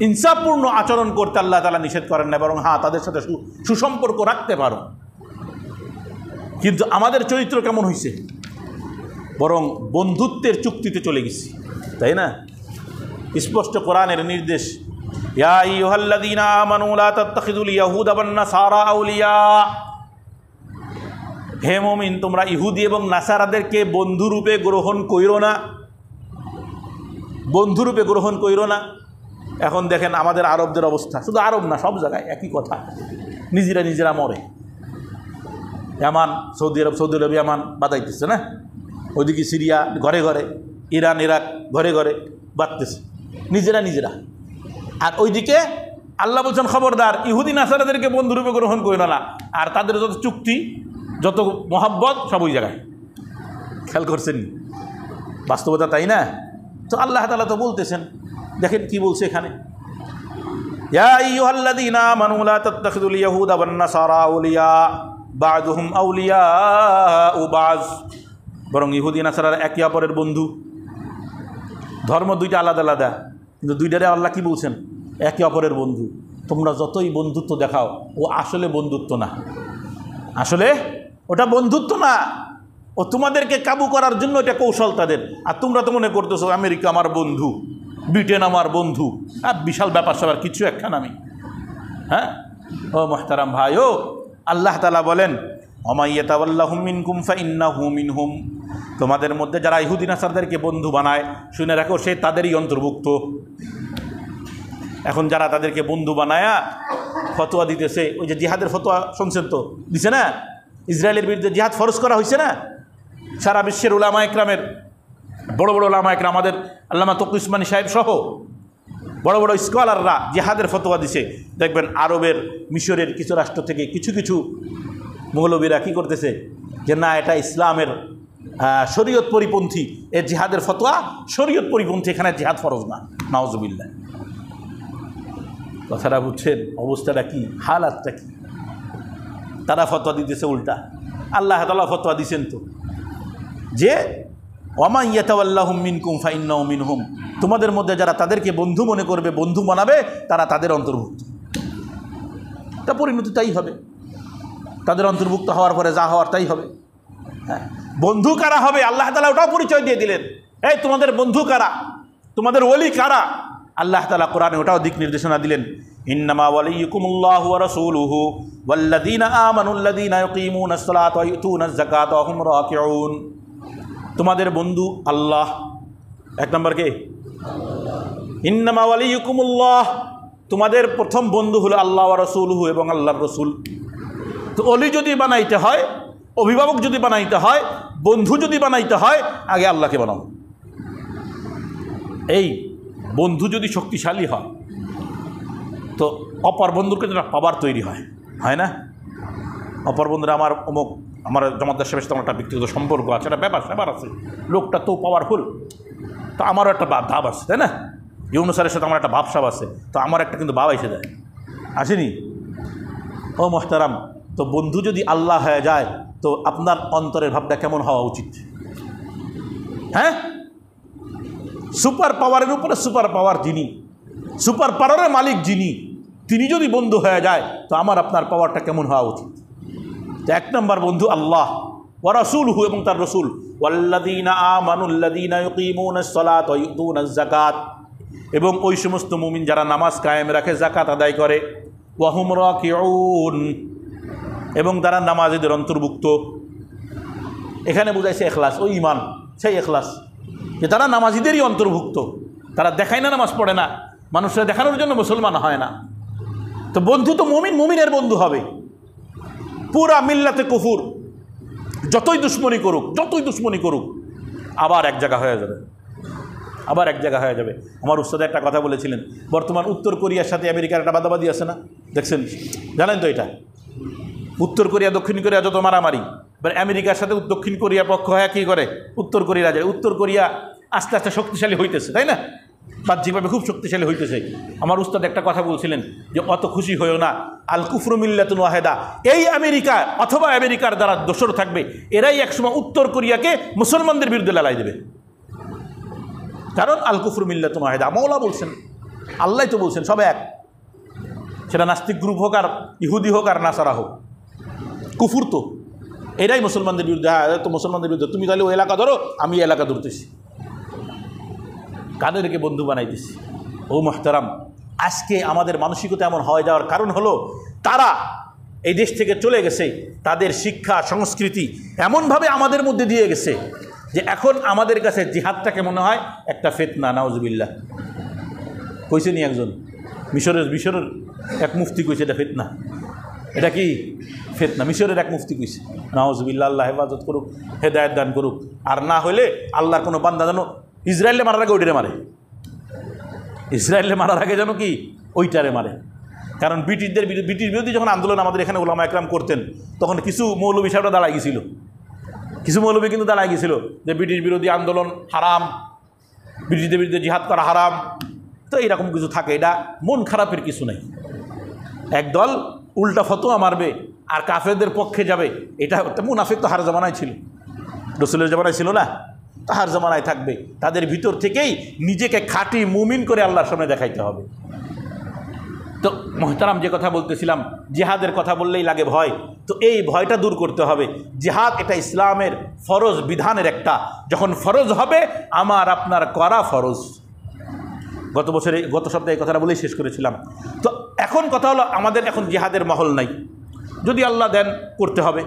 ইনসাফপূর্ণ আচরণ করতে আল্লাহ তাআলা নিষেধ করেন না, বরং হ্যাঁ তাদের সাথে সুসম্পর্ক রাখতে পারো। কিন্তু আমাদের চরিত্র কেমন হয়েছে? বরং বন্ধুত্বের চুক্তিতে চলে গেছি, তাই না? স্পষ্ট কোরআনের নির্দেশ, ইয়া আইয়ুহাল্লাযীনা আমানু লা তাত্তাখিযুল ইয়াহুদা ওয়ান নাসারা আউলিয়া। হে মুমিন, তোমরা ইহুদি এবং নাসারাদেরকে বন্ধুরূপে গ্রহণ কইরো না, বন্ধুরূপে গ্রহণ কইরো না। এখন দেখেন আমাদের আরবদের অবস্থা, শুধু আরব না, সব জায়গায় একই কথা, নিজেরা মরে। ইয়ামান, সৌদি আরব ইয়ামান বাদাইতেছে না, ওইদিকে সিরিয়া ঘরে ঘরে, ইরান ইরাক ঘরে ঘরে বাঁধতেছে, নিজেরা। আর ওইদিকে আল্লাহ বলছেন খবরদার ইহুদি নাসারাদেরকে বন্ধুরূপে গ্রহণ করিও না। আর তাদের যত চুক্তি, যত মহাব্বত, সব ওই জায়গায়। খেয়াল করছেন বাস্তবতা, তাই না? তো আল্লাহ তাআলা তো বলতেছেন, দেখেন কি বলছে এখানে, ইয়া আইয়ুহাল্লাযীনা আমানু লা তাত্তাখিযুল ইয়াহুদা ওয়ান নাসারা আউলিয়া বা'দুহুম আউলিয়াউ বা'জ। বরং ইহুদি নাসারার একে অপরের বন্ধু। ধর্ম দুইটা আলাদা আলাদা, কিন্তু দুইটারে আল্লাহ কি বলছেন? একে অপরের বন্ধু। তোমরা যতই বন্ধুত্ব দেখাও, ও আসলে বন্ধুত্ব না, আসলে ওটা বন্ধুত্ব না, ও তোমাদেরকে কাবু করার জন্য এটা কৌশল তাদের। আর তোমরা তো মনে করতেছো আমেরিকা আমার বন্ধু, ব্রিটেন আমার বন্ধু, আর বিশাল ব্যাপার সবার কিছু একখান আমি। হ্যাঁ ও মুহতারাম ভাই, ও আল্লাহ তাআলা বলেন, ওয়া ইয়াতাওয়াল্লাহুম মিনকুম ফাইন্নাহু মিনহুম। তোমাদের মধ্যে যারা ইহুদি নাসারদেরকে বন্ধু বানায়, শুনে রাখো সে তাদেরই অন্তর্ভুক্ত। এখন যারা তাদেরকে বন্ধু বানায়া ফতোয়া দিতেছে, ওই যে জিহাদের ফতোয়া শুনছেন তো, দিছে না? ইসরায়েলের বিরুদ্ধে জিহাদ ফরজ করা হয়েছে না? সারা বিশ্বের উলামা একরামের, বড় বড় উলামা একরাম, আমাদের আল্লামা তকি উসমানী সাহেব সহ বড় বড় স্কলাররা জিহাদের ফতোয়া দিছে। দেখবেন আরবের, মিশরের কিছু রাষ্ট্র থেকে কিছু মৌলবীরা কী করতেছে, যে না এটা ইসলামের শরীয়ত পরিপন্থী, এ জিহাদের ফতোয়া শরীয়ত পরিপন্থী, এখানে জিহাদ ফরজ না। নাউজুবিল্লাহ। কথাটা বুঝছেন? অবস্থাটা কি, হালাতটা কি? তারা ফতোয়া দিতেছে উল্টা। আল্লাহ তাআলা ফতোয়া দিছেন তো যে ওয়া মান ইয়াতাওয়াল্লাহুম মিনকুম ফাইন্নাহু মিনহুম, তোমাদের মধ্যে যারা তাদেরকে বন্ধু মনে করবে, বন্ধু বানাবে, তারা তাদের অন্তর্ভুক্ত। তা পরিণতি তাই হবে, তাদের অন্তর্ভুক্ত হওয়ার পরে যা হওয়ার তাই হবে। হ্যাঁ, বন্ধু কারা হবে আল্লাহ তাআলা ওটাও পরিচয় দিয়ে দিলেন। এই তোমাদের বন্ধু কারা, তোমাদের ওলি কারা, আল্লাহ তাআলা কোরআনে ওটাও দিক নির্দেশনা দিলেন। ইন্নামা ওয়ালিয়ুকুমুল্লাহু ওয়া রাসূলুহু ওয়াল্লাযীনা আমানুল্লাযীনা ইউকিমুনাস সালাতা ওয়া ইউতুনাজ যাকাতা ওয়া হুম রাকিউন। তোমাদের বন্ধু আল্লাহ, এক নম্বর কে? ইন্নামা ওয়ালিয়ুকুমুল্লাহ, তোমাদের প্রথম বন্ধু হলো আল্লাহ ওয়া রাসূলুহু, এবং আল্লাহর রসুল। তো অলি যদি বানাইতে হয়, অভিভাবক যদি বানাইতে হয়, বন্ধু যদি বানাইতে হয়, আগে আল্লাহকে বানাও। এই বন্ধু যদি শক্তিশালী হয়, তো অপর বন্ধুর ক্ষেত্রে একটা পাওয়ার তৈরি হয় না? অপর বন্ধুরা আমার অমুক, আমার জমাদ্দার সাহেবের সাথে আমার একটা ব্যক্তিগত সম্পর্ক আছে, একটা ব্যাপার আছে, লোকটা তো পাওয়ারফুল, তো আমারও একটা ভাব আছে, তাই না? ইউনুস স্যারের সাথে আমার একটা ভাবসাব আছে, তো আমার একটা কিন্তু ভাব এসে যায়, আসেনি? ও মোহতারাম, তো বন্ধু যদি আল্লাহ হয়ে যায়, তো আপনার অন্তরের ভাবটা কেমন হওয়া উচিত? হ্যাঁ, সুপার পাওয়ারের উপরে সুপার পাওয়ার যিনি, সুপার পাওয়ারের মালিক যিনি, তিনি যদি বন্ধু হয়ে যায়, তো আমার আপনার পাওয়ারটা কেমন হওয়া উচিত? তো এক নম্বর বন্ধু আল্লাহ ওয়া রাসূলুহু, এবং তার রসুল। ওয়াল্লাযীনা আমানুল্লাযীনা ইউকিমুনাস সালাতা ওয়া ইউতুনাজ যাকাত, এবং ওই সমস্ত মুমিন যারা নামাজ কায়েম রাখে, যাকাত আদায় করে। ওয়া হুম রাকিউন, এবং তারা নামাজীদের অন্তর্ভুক্ত। এখানে বুঝাইছে ইখলাস, ওই ঈমান, সেই ইখলাস। যে তারা নামাজিদেরই অন্তর্ভুক্ত, তারা দেখায় না, নামাজ পড়ে না, মানুষরা দেখানোর জন্য মুসলমান হয় না। তো বন্ধু তো মুমিনের বন্ধু হবে। পুরা মিল্লাতে কুফুর যতই দুশ্মনী করুক আবার এক জায়গা হয়ে যাবে, আমার উস্তাদ একটা কথা বলেছিলেন, বর্তমান উত্তর কোরিয়ার সাথে আমেরিকার একটা বাদাবাদি আছে না, দেখছেন, জানেন তো এটা? উত্তর কোরিয়া দক্ষিণ কোরিয়া যত মারামারি, এবার আমেরিকার সাথে দক্ষিণ কোরিয়া পক্ষ হয়ে কী করে, উত্তর কোরিয়া যায়। উত্তর কোরিয়া আস্তে আস্তে শক্তিশালী হইতেছে, তাই না? বাহ্যিকভাবে খুব শক্তিশালী হইতেছে। আমার উস্তাদ একটা কথা বলছিলেন যে অত খুশি হয়েও না, আল কুফরু মিল্লাতুন ওয়াহিদা, এই আমেরিকা অথবা আমেরিকার দ্বারা দোসর থাকবে, এরাই একসময় উত্তর কোরিয়াকে মুসলমানদের বিরুদ্ধে লড়াই দেবে। কারণ আল কুফরু মিল্লাতুন ওয়াহিদা, মওলা বলছেন, আল্লাহ তো বলছেন, সব এক। সেটা নাস্তিক গ্রুপ হোক আর ইহুদি হোক আর নাসারা হোক, কুফুর তো এরাই মুসলমানদের বিরুদ্ধে। তো মুসলমানদের বিরুদ্ধে তুমি তাহলে ও এলাকা ধরো, আমি এলাকা ধরতেছি, কাদেরকে বন্ধু বানাইতেছি। ও মুহতারাম, আজকে আমাদের মানসিকতা এমন হয়ে যাওয়ার কারণ হলো তারা এই দেশ থেকে চলে গেছে, তাদের শিক্ষা সংস্কৃতি এমনভাবে আমাদের মধ্যে দিয়ে গেছে যে এখন আমাদের কাছে জিহাদটাকে মনে হয় একটা ফিতনা। নাউজুবিল্লাহ, কইছে নি একজন মিশরের এক মুফতি কইছে এটা ফিতনা। এটা কি ফিতনা? মিশরের এক মুফতি কইছে। নাউজুবিল্লাহ, আল্লাহ হেফাজত করুক, হেদায়েত দান করুক। আর না হলে আল্লাহর কোনো বান্দা যেন ইসরায়েলে মারার আগে ওইটারে মারে, ইসরায়েলে মারার আগে যেন কি ওইটারে মারে। কারণ ব্রিটিশ বিরোধী যখন আন্দোলন আমাদের এখানে ওলামা একরাম করতেন, তখন কিছু মৌলবী সাহেবরা দাঁড়ায় গেছিল, কিছু মৌলবী কিন্তু দাঁড়ায় গেছিল যে ব্রিটিশ বিরোধী আন্দোলন হারাম, ব্রিটিশদের বিরুদ্ধে জিহাদ করা হারাম। তো এইরকম কিছু থাকে, এটা মন খারাপের কিছু নেই। একদল উল্টা ফতোয়া মারবে আর কাফেরদের পক্ষে যাবে, এটা মুনাফিক তো হার জামানায় ছিল, রসুলের জামানায় ছিল না, তাহার জামানায় থাকবে। তাদের ভিতর থেকেই নিজেকে খাঁটি মুমিন করে আল্লাহর সামনে দেখাইতে হবে। তো মুহতারাম, যে কথা বলতেছিলাম, জিহাদের কথা বললেই লাগে ভয়। তো এই ভয়টা দূর করতে হবে। জিহাদ এটা ইসলামের ফরজ বিধানের একটা, যখন ফরজ হবে আমার আপনার করা ফরজ। গত সপ্তাহে এই কথাটা বলেই শেষ করেছিলাম। তো এখন কথা হলো, আমাদের এখন জিহাদের মহল নাই, যদি আল্লাহ দেন করতে হবে,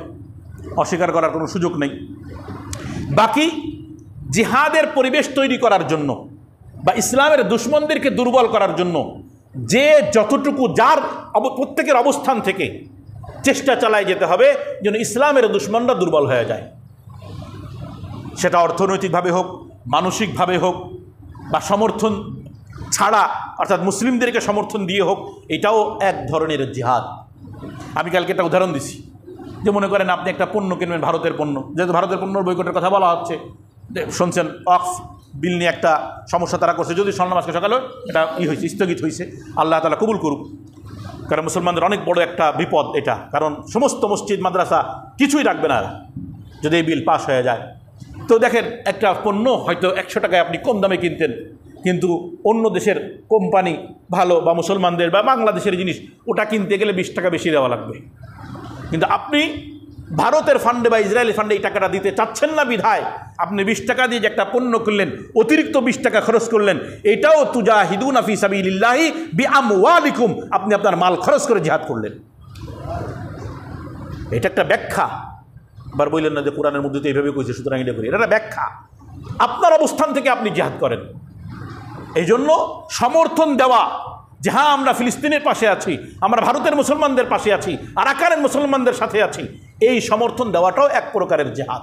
অস্বীকার করার কোনো সুযোগ নেই। বাকি জিহাদের পরিবেশ তৈরি করার জন্য বা ইসলামের দুশমনদেরকে দুর্বল করার জন্য যে যতটুকু যার প্রত্যেকের অবস্থান থেকে চেষ্টা চালায় যেতে হবে যেন ইসলামের দুশমনরা দুর্বল হয়ে যায়। সেটা অর্থনৈতিকভাবে হোক, মানসিকভাবে হোক, বা সমর্থন ছাড়া অর্থাৎ মুসলিমদেরকে সমর্থন দিয়ে হোক, এটাও এক ধরনের জিহাদ। আমি কালকে একটা উদাহরণ দিছি, যে মনে করেন আপনি একটা পণ্য কিনবেন, ভারতের পণ্য, যেহেতু ভারতের পণ্যর বয়কটের কথা বলা হচ্ছে, শুনছেন ওয়াকফ বিল নিয়ে একটা সমস্যা তারা করছে, যদি স্বর্ণ মাসকে সকালে এটা হয়েছে, স্থগিত হয়েছে, আল্লাহ তাআলা কবুল করুক। কারণ মুসলমানদের অনেক বড় একটা বিপদ এটা, কারণ সমস্ত মসজিদ মাদ্রাসা কিছুই রাখবে না যদি এই বিল পাস হয়ে যায়। তো দেখেন, একটা পণ্য হয়তো 100 টাকায় আপনি কম দামে কিনতেন, কিন্তু অন্য দেশের কোম্পানি ভালো বা মুসলমানদের বা বাংলাদেশের জিনিস, ওটা কিনতে গেলে 20 টাকা বেশি দেওয়া লাগবে। কিন্তু আপনি ভারতের ফান্ডে বা ইসরায়েলি ফান্ডে এই টাকাটা দিতে চাচ্ছেন না বিধায় আপনি 20 টাকা দিয়ে যে একটা পণ্য কিনলেন, অতিরিক্ত 20 টাকা খরচ করলেন, এটাও তুজাহিদুনা ফি সাবিলিল্লাহি বিআমওয়ালিকুম, আপনি আপনার মাল খরচ করে জিহাদ করলেন। এটা একটা ব্যাখ্যা। আবার বললেন না যে কোরআনের মধ্যে তো এইভাবে কইছে সুতরাং এটা করি, এটা একটা ব্যাখ্যা। আপনার অবস্থান থেকে আপনি জিহাদ করেন। এই জন্য সমর্থন দেওয়া যে হ্যাঁ আমরা ফিলিস্তিনের পাশে আছি, আমরা ভারতের মুসলমানদের পাশে আছি, আরাকানের মুসলমানদের সাথে আছি, এই সমর্থন দেওয়াটাও এক প্রকারের জিহাদ।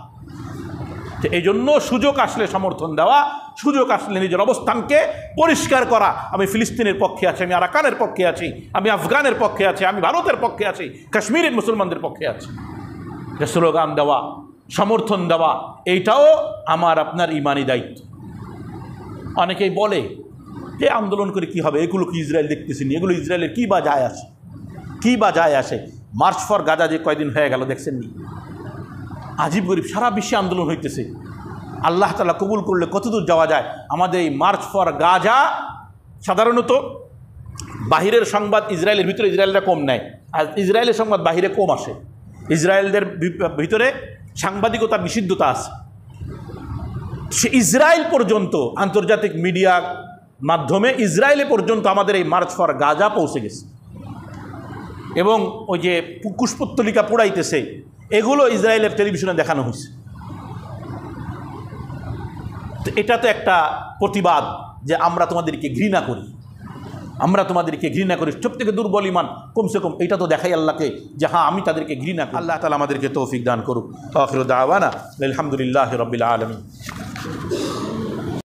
তো এই জন্য সুযোগ আসলে সমর্থন দেওয়া, সুযোগ আসলে নিজের অবস্থানকে পরিষ্কার করা, আমি ফিলিস্তিনের পক্ষে আছি, আমি আরাকানের পক্ষে আছি, আমি আফগানের পক্ষে আছি, আমি ভারতের পক্ষে আছি, কাশ্মীরের মুসলমানদের পক্ষে আছি, স্লোগান দেওয়া, সমর্থন দেওয়া, এইটাও আমার আপনার ইমানি দায়িত্ব। অনেকেই বলে যে আন্দোলন করে কি হবে, এগুলো কি ইসরায়েল দেখতেছি নি, এগুলো ইসরায়েলের কী বা যায় আসে, কী বা যায় আসে। মার্চ ফর গাজা যে কয়দিন হয়ে গেল দেখছেন নি, আজীব গরিব, সারা বিশ্বে আন্দোলন হইতেছে। আল্লাহ তাআলা কবুল করলে কতদূর যাওয়া যায়। আমাদের এই মার্চ ফর গাজা সাধারণত বাহিরের সংবাদ ইসরায়েলের ভিতরে ইসরায়েলরা কম নেয়, আর ইসরায়েলের সংবাদ বাহিরে কম আসে। ইসরায়েলদের ভিতরে সাংবাদিকতার নিষিদ্ধতা আছে। সে ইসরায়েল পর্যন্ত আন্তর্জাতিক মিডিয়া মাধ্যমে ইসরায়েলে পর্যন্ত আমাদের এই মার্চ ফর গাজা পৌঁছে গেছে, এবং ওই যে কুশপুত্তলিকা পোড়াইতেছে, এগুলো ইসরায়েলের টেলিভিশনে দেখানো হয়েছে। তো এটা তো একটা প্রতিবাদ যে আমরা তোমাদেরকে ঘৃণা করি, আমরা তোমাদেরকে ঘৃণা করি। সব থেকে দুর্বল ইমান কমসে কম এটা তো দেখাই আল্লাহকে যে হ্যাঁ আমি তাদেরকে ঘৃণা করি। আল্লাহ তাআলা আমাদেরকে তৌফিক দান করুক। আখিরু দাওয়ানা আলহামদুলিল্লাহি রাব্বিল আলামিন।